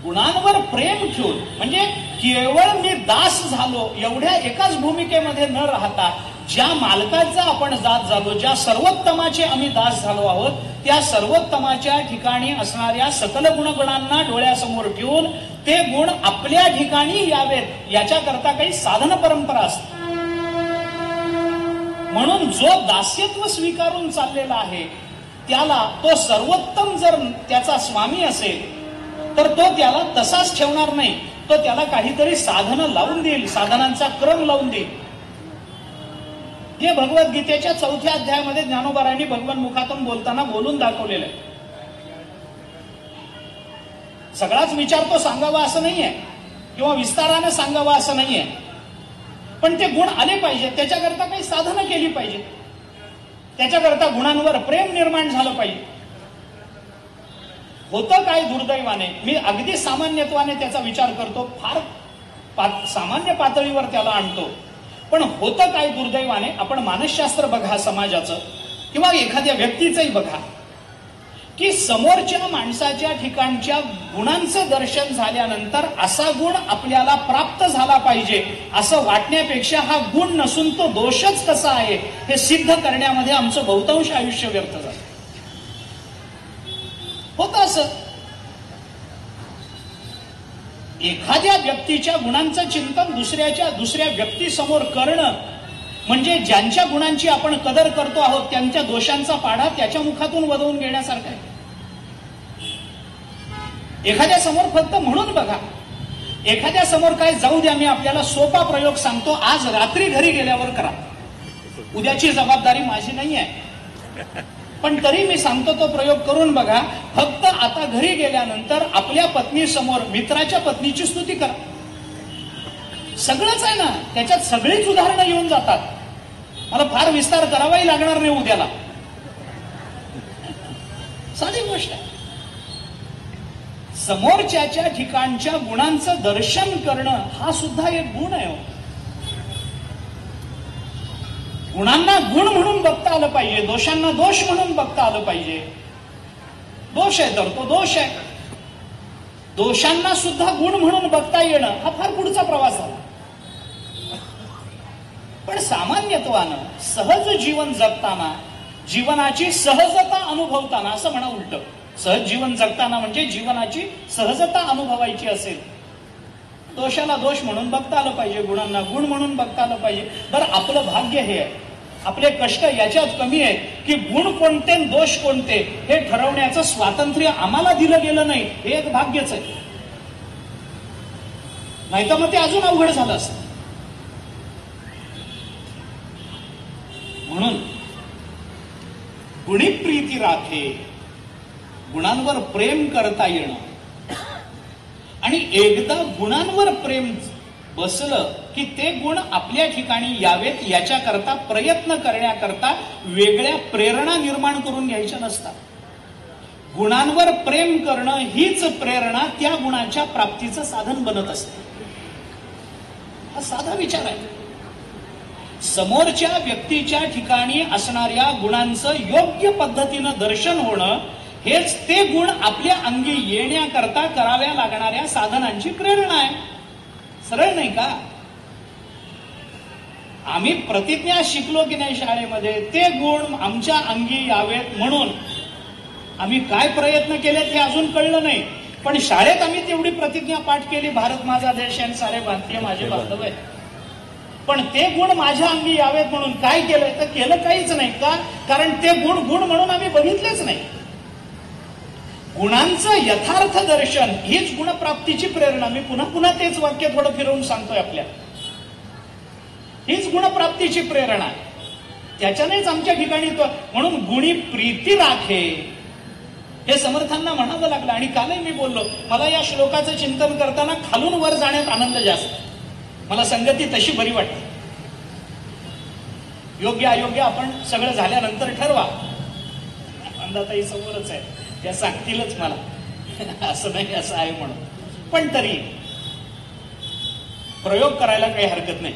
A: गुणांवर प्रेम ठेवून, म्हणजे केवळ मी दास झालो एवढ्या एकाच भूमिकेमध्ये न राहता ज्या मालकाचा आपण दास झालो, ज्या सर्वोत्तमाचे आम्ही दास झालो आहोत, त्या सर्वोत्तमाच्या ठिकाणी असणाऱ्या सकल गुणगुणांना डोळ्यासमोर ठेवून ते गुण आपल्या ठिकाणी यावेत याच्याकरता काही साधन परंपरा असते. म्हणून जो दास्यत्व स्वीकारून चाललेला आहे त्याला तो सर्वोत्तम जर त्याचा स्वामी असेल तर तो त्याला तसाच ठेवणार नाही, तो त्याला काहीतरी साधनं लावून देईल, साधनांचा क्रम लावून देईल. हे भगवद्गीतेच्या 4थ्या अध्यायामध्ये ज्ञानोबारायांनी भगवान मुखातून बोलताना बोलून दाखवलेलं आहे. सगळाच विचार तो सांगावा असं नाहीये किंवा विस्तारानं सांगावा असं नाहीये, पण ते गुण आले पाहिजे, त्याच्याकरता काही साधनं केली पाहिजे, त्याच्याकरता गुणांवर प्रेम निर्माण झालं पाहिजे. होतं काय दुर्दैवाने, मी अगदी सामान्यत्वाने त्याचा विचार करतो, फार सामान्य पातळीवर त्याला आणतो, पण होतं काय दुर्दैवाने, आपण मानसशास्त्र बघा समाजाचं किंवा एखाद्या व्यक्तीचंही बघा, की समोरच्या माणसाच्या ठिकाणच्या गुणांचं दर्शन झाल्यानंतर असा गुण आपल्याला प्राप्त झाला पाहिजे असं वाटण्यापेक्षा हा गुण नसून तो दोषच कसा आहे हे सिद्ध करण्यामध्ये आमचं बहुतांश आयुष्य व्यर्थ झालं. होतं असं. एखाद्या व्यक्तीच्या गुणांचं चिंतन दुसऱ्या व्यक्तीसमोर करणं म्हणजे ज्यांच्या गुणांची आपण कदर करतो आहोत त्यांच्या दोषांचा पाढा त्याच्या मुखातून वदवून घेण्यासारखा आहे. एखाद्या समोर फक्त म्हणून बघा, एखाद्या समोर काय जाऊ द्या, मी आपल्याला सोपा प्रयोग सांगतो, आज रात्री घरी गेल्यावर करा, उद्याची जबाबदारी माझी नाही आहे, पण तरी मी सांगतो तो प्रयोग करून बघा. फक्त आता घरी गेल्यानंतर आपल्या पत्नी समोर मित्राच्या पत्नीची स्तुती करा. सगळंच आहे ना त्याच्यात, सगळीच उदाहरणं येऊन जातात. मला फार विस्तार करावाही लागणार नाही उद्याला, साधी गोष्ट आहे. समोरच्याच्या ठिकाणच्या गुणांचं दर्शन करणं हा सुद्धा एक गुण आहे. गुणांना गुण म्हणून बघता आलं पाहिजे, दोषांना दोष म्हणून बघता आलं पाहिजे. दोष आहे तर तो दोष आहे, दोषांना सुद्धा गुण म्हणून बघता येणं हा फार पुढचा प्रवास झाला. पण सामान्यत्वानं सहज जीवन जगताना, जीवनाची सहजता अनुभवताना, असं म्हणा उलट, सहज जीवन जगताना म्हणजे जीवनाची सहजता अनुभवायची असेल, दोषाला दोष म्हणून बघता आलं पाहिजे, गुणांना गुण म्हणून बघता आलं पाहिजे. बरं, आपलं भाग्य हे आहे, आपले कष्ट याच्यात कमी आहे की गुण कोणते दोष कोणते हे ठरवण्याचं स्वातंत्र्य आम्हाला दिलं गेलं नाही, हे एक भाग्यच आहे. नाहीतर मग ते अजून अवघड झालं असतं. म्हणून गुणीप्रीती राखे गुणांवर प्रेम करता येणं आणि एकदा गुणांवर प्रेम बसलं की ते गुण आपल्या ठिकाणी यावेत याच्याकरता प्रयत्न करण्याकरता वेगळ्या प्रेरणा निर्माण करून घ्यायच्या नसतात. गुणांवर प्रेम करणं हीच प्रेरणा त्या गुणाच्या प्राप्तीचं साधन बनत असते. हा साधा विचार आहे. समोरच्या व्यक्तीच्या ठिकाणी असणाऱ्या गुणांचं योग्य पद्धतीनं दर्शन होणं हेच ते गुण आपल्या अंगी येण्याकरता कराव्या लागणाऱ्या साधनांची प्रेरणा आहे. सरळ नाही का? आम्ही प्रतिज्ञा शिकलो की नाही शाळेमध्ये, ते गुण आमच्या अंगी यावेत म्हणून आम्ही काय प्रयत्न केलेत हे अजून कळलं नाही. पण शाळेत आम्ही तेवढी प्रतिज्ञा पाठ केली, भारत माझा देश आणि सारे भारतीय माझे बांधव आहे. पण ते गुण माझ्या अंगी यावेत म्हणून काय केलंय? तर केलं काहीच नाही. का? कारण ते गुण गुण म्हणून आम्ही बघितलेच नाही. गुणांचं यथार्थ दर्शन हीच गुणप्राप्तीची प्रेरणा. मी पुन्हा पुन्हा तेच वाक्य थोडं फिरवून सांगतोय आपल्या. हीच गुणप्राप्तीची प्रेरणा. त्याच्यानेच आमच्या ठिकाणी तो म्हणून गुणी प्रीती राखे हे समर्थांना म्हणावं लागलं. आणि कालही मी बोललो, मला या श्लोकाचं चिंतन करताना खालून वर जाण्यात आनंद जास्त. मला संगती तशी बरी वाटते. योग्य अयोग्य आपण सगळं झाल्यानंतर ठरवा. अंदाताई समोरच आहे, त्या सांगतीलच मला असं नाही असं आहे म्हणून. पण तरी प्रयोग करायला काही हरकत नाही.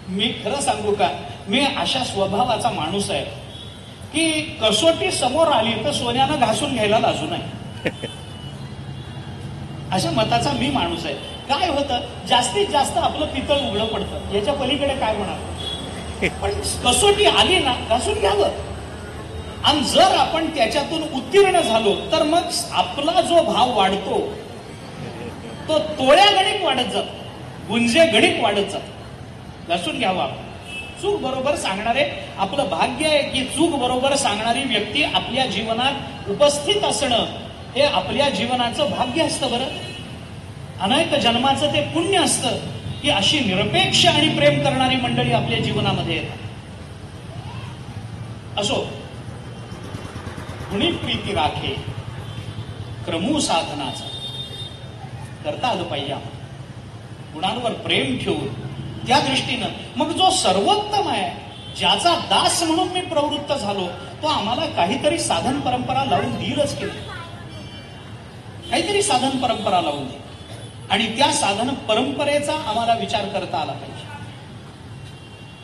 A: मी खरं सांगू का, मी अशा स्वभावाचा माणूस आहे की कसोटी समोर आली तर सोन्यानं घासून घ्यायला लाजू नये, अशा मताचा मी माणूस आहे. काय होतं, जास्तीत जास्त आपलं पितळ उघडं पडतं, याच्या पलीकडे काय म्हणाल. पण कसोटी आली ना, घासून घ्यावं. आणि जर आपण त्याच्यातून उत्तीर्ण झालो तर मग आपला जो भाव वाढतो तो तोळ्या गणिक वाढत जातो, गुंजे गणिक वाढत जातो. घासून घ्यावा. चूक बरोबर सांगणारे, आपलं भाग्य आहे की चूक बरोबर सांगणारी व्यक्ती आपल्या जीवनात उपस्थित असणं हे आपल्या जीवनाचं भाग्य असतं. बरं, अनेक जन्माचं ते पुण्य असतं की अशी निरपेक्ष आणि प्रेम करणारी मंडळी आपल्या जीवनामध्ये येतात. असो, गुणी प्रीती राखे क्रमू साधनाचा करता आलं पाहिजे. गुणांवर प्रेम ठेवून त्या दृष्टीनं मग जो सर्वोत्तम आहे, ज्याचा दास म्हणून मी प्रवृत्त झालो, तो आम्हाला काहीतरी साधन परंपरा लावून देईलच की नाही. काहीतरी साधन परंपरा लावून देईल आणि त्या साधन परंपरेचा आम्हाला विचार करता आला पाहिजे.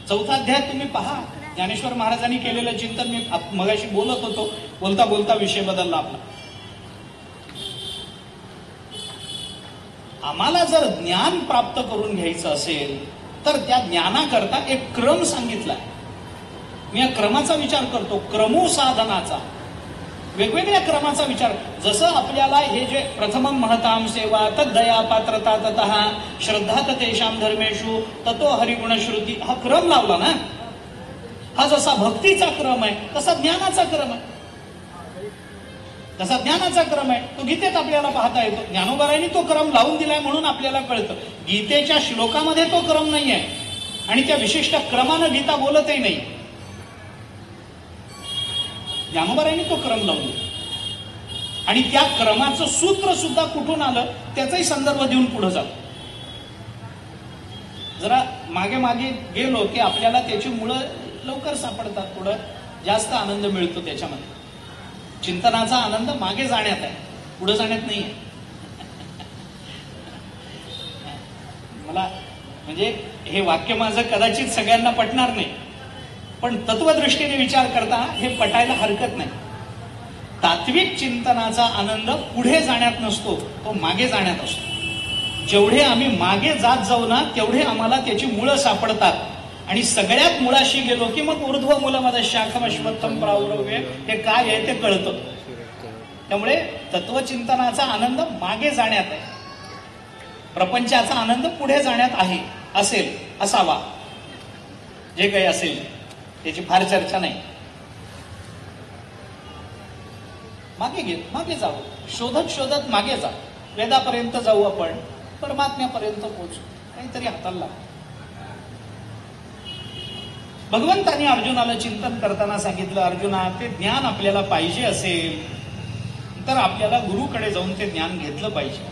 A: 4था अध्याय तुम्ही पहा, ज्ञानेश्वर महाराजांनी केलेलं चिंतन. मी मगाशी बोलत होतो, बोलता बोलता विषय बदलला आपला. आम्हाला जर ज्ञान प्राप्त करून घ्यायचं असेल तर त्या ज्ञानाकरता एक क्रम सांगितला. मी या क्रमाचा विचार करतो, क्रमू साधनाचा, वेगवेगळ्या क्रमाचा विचार. जसं आपल्याला हे जे प्रथमं महतां सेवा तद्दया पात्रता ततः श्रद्धा तेषां धर्मेषु ततो हरिगुणश्रुती, हा क्रम लावला ना. हा जसा भक्तीचा क्रम आहे तसा ज्ञानाचा क्रम आहे. तसा ज्ञानाचा क्रम आहे तो गीतेत आपल्याला पाहता येतो. ज्ञानोबारायांनी तो क्रम लावून दिलाय म्हणून आपल्याला कळतं. गीतेच्या श्लोकामध्ये तो क्रम नाही आहे आणि त्या विशिष्ट क्रमानं गीता बोलतही नाही. ज्ञानोबारायांनी तो क्रम लावून दिला आणि त्या क्रमाचं सूत्र सुद्धा कुठून आलं त्याचाही संदर्भ देऊन पुढे जातो. जरा मागे मागे गेलो की आपल्याला त्याची मुळं लवकर सापडतात, थोडं जास्त आनंद मिळतो त्याच्यामध्ये. चिंतनाचा आनंद मागे जाण्यात आहे, पुढे जाण्यात नाही. मला म्हणजे हे वाक्य माझं कदाचित सगळ्यांना पटणार नाही, पण तत्वदृष्टीने विचार करता हे पटायला हरकत नाही. तात्विक चिंतनाचा आनंद पुढे जाण्यात नसतो, तो मागे जाण्यात असतो. जेवढे आम्ही मागे जात जाऊ ना तेवढे आम्हाला त्याची मुळं सापडतात आणि सगळ्यात मुळाशी गेलो की मग ऊर्ध्व मूलमध्ये शाखमश्वत्थम प्रावरव्य हे काय आहे ते कळतं. त्यामुळे तत्वचिंतनाचा आनंद मागे जाण्यात आहे, प्रपंचाचा आनंद पुढे जाण्यात आहे, असेल, असावा, जे काही असेल त्याची फार चर्चा नाही. मागे जाऊ, शोधत शोधत मागे जा. वेदापर्यंत जाऊ, आपण परमात्म्यापर्यंत पोहोचू, काहीतरी हाताला लागू. भगवंतांनी अर्जुनाला चिंतन करताना सांगितलं, अर्जुना, ते ज्ञान आपल्याला पाहिजे असेल, तर आपल्याला गुरुकडे जाऊन ते ज्ञान घेतलं पाहिजे.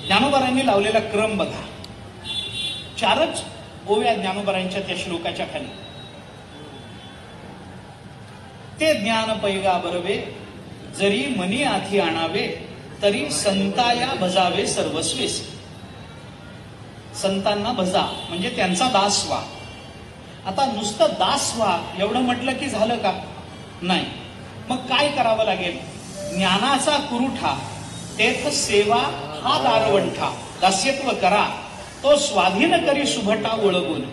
A: ज्ञानोबारांनी लावलेला क्रम बघा. 4च ओव्या ज्ञानोबारांच्या त्या श्लोकाच्या खाली. ते ज्ञान पैगा बरवे, जरी मनी आधी आणावे, तरी संताया भजावे सर्वस्वेस. संतांना भजा म्हणजे त्यांचा दास व्हा. आता नुसतं दास व्हा एवढं म्हटलं की झालं का? नाही. मग काय करावं लागेल? ज्ञानाचा कुरुठा, तेथ सेवा हा दारवंठा. दास्यत्व करा, तो स्वाधीन करी सुभटा ओळगून.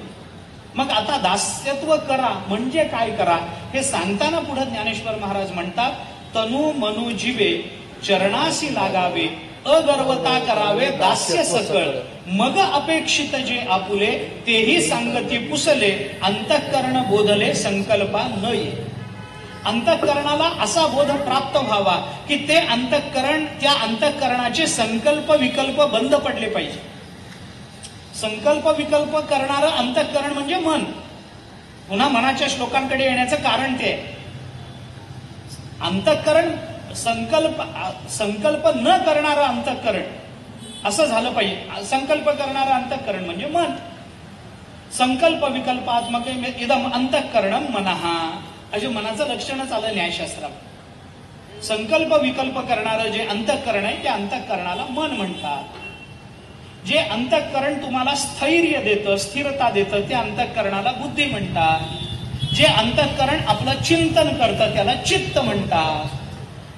A: मग आता दास्यत्व करा म्हणजे काय करा हे सांगताना पुढे ज्ञानेश्वर महाराज म्हणतात, तनु मनु जीवे चरणासी लागावे, अगर्वता करावे दास्य सकळ. मग अपेक्षित जे आपुले, तेही सांगती पुसले, अंतःकरण बोधले संकल्पा न ये. अंतःकरणाला असा बोध प्राप्त व्हावा की ते अंतःकरण, त्या अंतःकरणाचे संकल्प विकल्प बंद पडले पाहिजे. संकल्प विकल्प करणारं अंतःकरण म्हणजे मन. पुन्हा मनाच्या श्लोकांकडे येण्याचं कारण ते आहे. अंतःकरण संकल्प न करणारं अंतःकरण असं झालं पाहिजे. संकल्प करणारं अंतःकरण म्हणजे मन. संकल्प विकल्पात्मक इदम अंतःकरणम मनः, असे मनाचं लक्षणच आलं न्यायशास्त्रात. संकल्प विकल्प करणारं जे अंतःकरण आहे त्या अंतःकरणाला मन म्हणतात. जे अंतःकरण तुम्हाला स्थैर्य देतं, स्थिरता देतं, त्या अंतःकरणाला बुद्धी म्हणतात. जे अंतःकरण आपलं चिंतन करतं त्याला चित्त म्हणतात.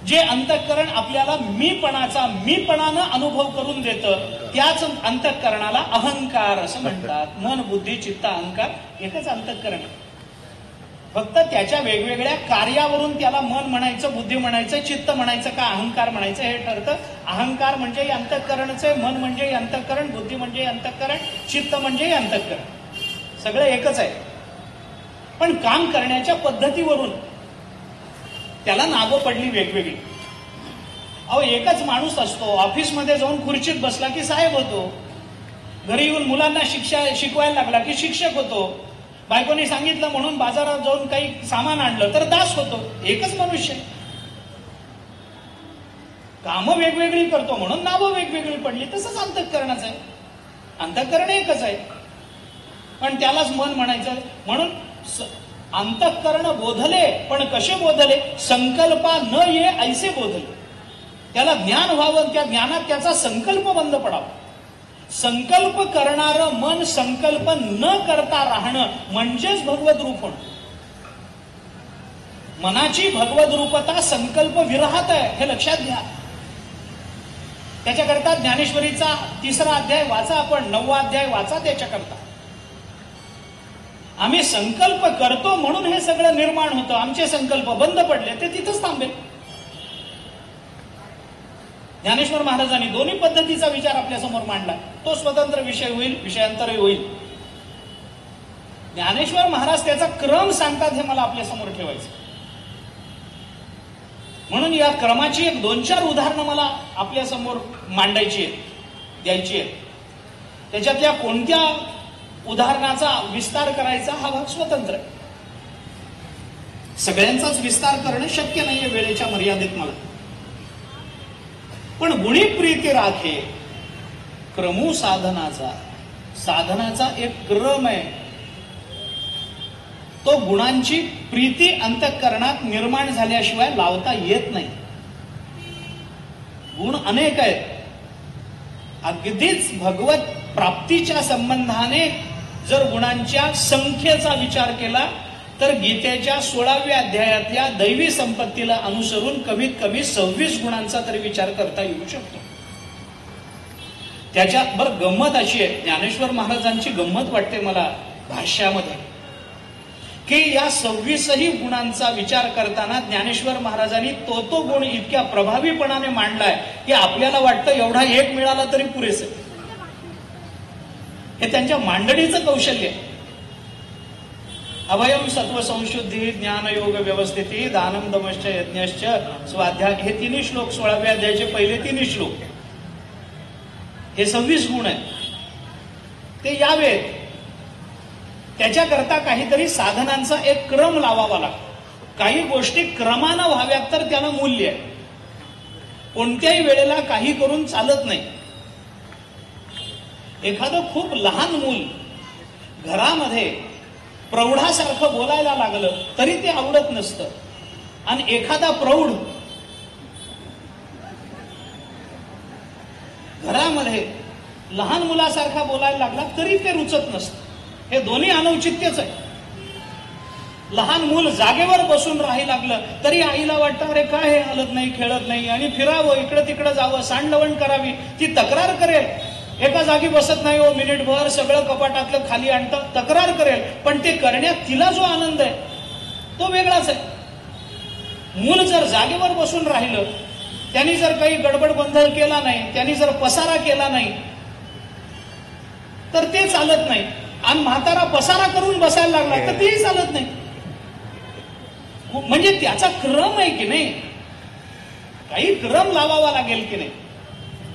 A: जे अंतःकरण आपल्याला मीपणानं अनुभव करून देतं त्याच अंतःकरणाला अहंकार असं म्हणतात. मन, बुद्धी, चित्त, अहंकार एकच अंतःकरण. फक्त त्याच्या वेगवेगळ्या कार्यावरून त्याला मन म्हणायचं, बुद्धी म्हणायचं, चित्त म्हणायचं का अहंकार म्हणायचं हे ठरतं. अहंकार म्हणजे अंतःकरणच आहे, मन म्हणजे अंतःकरण, बुद्धी म्हणजे अंतःकरण, चित्त म्हणजे अंतःकरण. सगळं एकच आहे. पण काम करण्याच्या पद्धतीवरून त्याला नावं पडली वेगवेगळी. अहो, एकच माणूस असतो, ऑफिसमध्ये जाऊन खुर्चीत बसला की साहेब होतो, घरी येऊन मुलांना शिकवायला लागला की शिक्षक होतो, बायकोनी सांगितलं म्हणून बाजारात जाऊन काही सामान आणलं तर दास होतो. एकच मनुष्य. कामं वेगवेगळी करतो म्हणून नावं वेगवेगळी पडली. तसंच अंतःकरणाचं आहे. अंतःकरण एकच आहे पण त्यालाच मन म्हणायचं. म्हणून अंतःकरण बोधले, पण कसे बोधले? संकल्पा न ये ऐसे बोधले. त्याला ज्ञान व्हावं, त्या ज्ञानात त्याचा संकल्प बंद पडावा. संकल्प करणारं मन संकल्प न करता राहणं म्हणजेच भगवत रूप होणं. मनाची भगवत रूपता संकल्प विरहात आहे हे लक्षात घ्या. त्याच्याकरता ज्ञानेश्वरीचा 3रा अध्याय वाचा, आपण 9वा अध्याय वाचा. त्याच्याकरता आम्ही संकल्प करतो म्हणून हे सगळं निर्माण होतं. आमचे संकल्प बंद पडले ते तिथंच थांबेल. ज्ञानेश्वर महाराजांनी दोन्ही पद्धतीचा विचार आपल्या समोर मांडला. तो स्वतंत्र विषय होईल, विषयांतरही होईल. ज्ञानेश्वर महाराज त्याचा क्रम सांगतात हे मला आपल्या समोर ठेवायचं. म्हणून या क्रमाची 2-4 उदाहरणं मला आपल्या समोर मांडायची आहेत, द्यायची आहेत. त्याच्यातल्या कोणत्या उदाहरणाचा विस्तार करायचा हा भाग स्वतंत्र आहे. सगळ्यांचाच विस्तार करणं शक्य नाहीये वेळेच्या मर्यादेत मला. पण गुणी प्रीती राखे क्रमू साधनाचा एक क्रम आहे. तो गुणांची प्रीती अंतःकरणात निर्माण झाल्याशिवाय लावता येत नाही. गुण अनेक आहेत. अगदीच भगवत प्राप्तीच्या संबंधाने जर गुणांच्या संख्येचा विचार केला तर गीतेच्या 16व्या अध्यायातल्या दैवी संपत्तीला अनुसरून कमीत कमी 26 गुणांचा तरी विचार करता येऊ शकतो. त्याच्यात बरं गंमत अशी आहे, ज्ञानेश्वर महाराजांची गंमत वाटते मला भाष्यामध्ये, की या 26ही गुणांचा विचार करताना ज्ञानेश्वर महाराजांनी तो गुण इतक्या प्रभावीपणाने मांडलाय की आपल्याला वाटतं एवढा एक मिळाला तरी पुरेसे. हे त्यांच्या मांडणीचं कौशल्य आहे. अभयम सत्व संशुद्धी ज्ञानयोग व्यवस्थिती दानम दमश्च यज्ञश्च स्वाध्याय, हे 3 श्लोक 16व्या अध्यायाचे पहिले 3 श्लोक, हे 26 गुण आहेत. ते यावेत त्याच्याकरता काहीतरी साधनांचा एक क्रम लावावा लागतो. काही गोष्टी क्रमानं व्हाव्यात तर त्याला मूल्य आहे. कोणत्याही वेळेला काही करून चालत नाही. एखादं खूप लहान मूल घरामध्ये प्रौढासारखं बोलायला लागलं तरी ते आवडत नसतं, आणि एखादा प्रौढ घरामध्ये लहान मुलासारखा बोलायला लागला तरी ते रुचत नसतं. हे दोन्ही अनौचित्यच आहे. लहान मूल जागेवर बसून राही लागलं तरी आईला वाटतं अरे काय हे हलत नाही, खेळत नाही, आणि फिरावं, इकडं तिकडं जावं, सांडलवण करावी. ती तक्रार करेल, एका जागी बसत नाही हो मिनिटभर, सगळं कपाटातलं खाली आणतं, तक्रार करेल, पण ते करण्यात तिला जो आनंद आहे तो वेगळाच आहे. मूल जर जागेवर बसून राहिलं, त्यांनी जर काही गडबड गोंधळ केला नाही, त्यांनी जर पसारा केला नाही तर ते चालत नाही. आणि म्हातारा पसारा करून बसायला लागला तर तेही चालत नाही. म्हणजे त्याचा क्रम आहे की नाही, काही क्रम लावावा लागेल की नाही.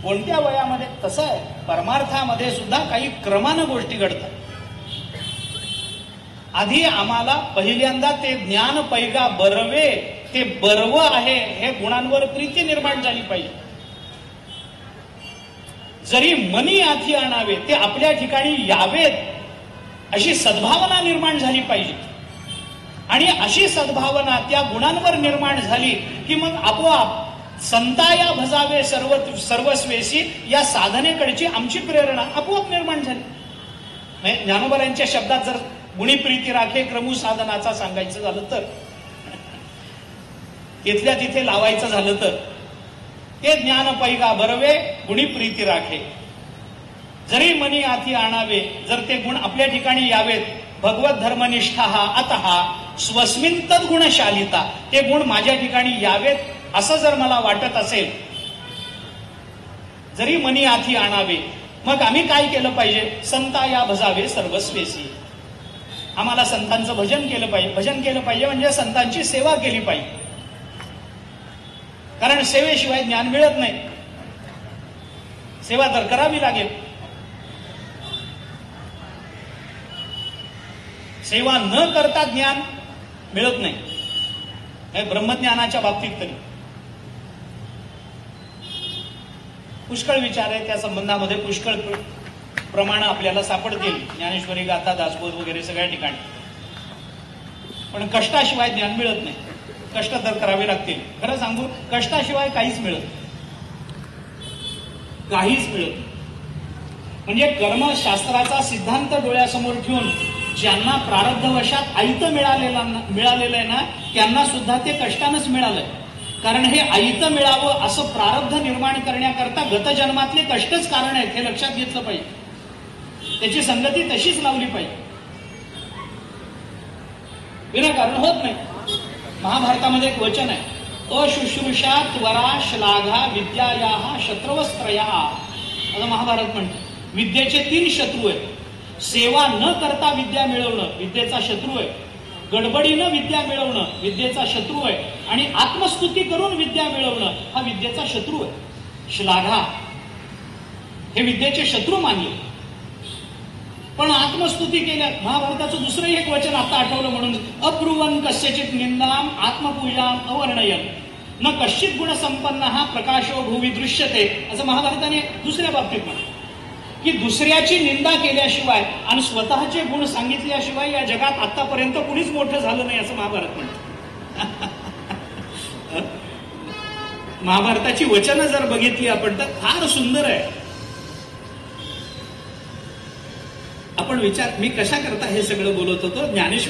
A: कोणत्या वयामध्ये तसं आहे, परमार्थामध्ये सुद्धा काही क्रमानं गोष्टी घडतात. आधी आम्हाला पहिल्यांदा ते ज्ञान पैगा बरवे, ते बरव आहे हे गुणांवर प्रीती निर्माण झाली पाहिजे. जरी मनी आधी आणावे ते आपल्या ठिकाणी यावेत अशी सद्भावना निर्माण झाली पाहिजे. आणि अशी सद्भावना त्या गुणांवर निर्माण झाली की मग आपोआप संताया भजावे सर्वस्वेसी या साधनेकडची आमची प्रेरणा आपोआप निर्माण झाली. ज्ञानोबांच्या शब्दात जर गुणी प्रीती राखे क्रमू साधनाचा सांगायचं झालं तर, तिथल्या तिथे लावायचं झालं तर, ते ज्ञान पैगा बरवे गुणी प्रीती राखे. जरी मनी आधी आणावे, जर ते गुण आपल्या ठिकाणी यावेत, भगवत धर्मनिष्ठा हा अतहा स्वस्मिन तद्गुणशालिता, ते गुण माझ्या ठिकाणी यावेत असं जर मला वाटत असेल, जरी मनी आधी आणावे, मग आम्ही काय केलं पाहिजे? संताया भजावे सर्वस्वेसी. आम्हाला संतांचं भजन केलं पाहिजे. भजन केलं पाहिजे म्हणजे संतांची सेवा केली पाहिजे. कारण सेवेशिवाय ज्ञान मिळत नाही. सेवा तर करावी लागेल. सेवा न करता ज्ञान मिळत नाही. ब्रह्मज्ञानाच्या बाबतीत तरी पुष्कळ विचार आहे. त्या संबंधामध्ये पुष्कळ प्रमाण आपल्याला सापडतील, ज्ञानेश्वरी गाथा, दासबोध वगैरे सगळ्या ठिकाणी. पण कष्टाशिवाय ज्ञान मिळत नाही. कष्ट तर करावे लागतील. खरं सांगू, कष्टाशिवाय काहीच मिळत नाही. म्हणजे कर्मशास्त्राचा सिद्धांत डोळ्यासमोर ठेवून ज्यांना प्रारब्धवशात आयतं मिळालेलं आहे ना, त्यांना सुद्धा ते कष्टानंच मिळालंय. कारण हे आयतं मिळावं असं प्रारब्ध निर्माण करण्याकरता गत जन्मातले कष्टच कारण आहेत, हे लक्षात घेतलं पाहिजे. त्याची संगती तशीच लावली पाहिजे. विनाकारण होत नाही. महाभारतामध्ये एक वचन आहे, अशुश्रूषा त्वरा श्लाघा विद्यायाः शत्रवस्त्रयाः असं महाभारत म्हणतं. विद्येचे 3 शत्रू आहेत. सेवा न करता विद्या मिळवणं विद्येचा शत्रू आहे. गडबडीनं विद्या मिळवणं विद्येचा शत्रू आहे. आणि आत्मस्तुती करून विद्या मिळवणं हा विद्येचा शत्रू आहे. श्लाघा हे विद्येचे शत्रू मानले. पण आत्मस्तुती केल्या. महाभारताचं दुसरं एक वचन आता आठवलं म्हणून, अब्रुवन कस्यचित निंदाम आत्मपूजाम अवर्णयन न कश्चित गुण संपन्न हा प्रकाशो भुवि दृश्यते, असं महाभारताने दुसऱ्या बाबतीत म्हणतं की दुसऱ्याची निंदा केल्याशिवाय आणि स्वतःचे गुण सांगितल्याशिवाय या जगात आतापर्यंत कुणीच मोठं झालं नाही, असं महाभारत म्हणतं. महाभारताची वचनं जर बघितली आपण तर फार सुंदर आहे. आपण विचार, मी कशा करता हे सगळं बोलत होतो? ज्ञानेश्वर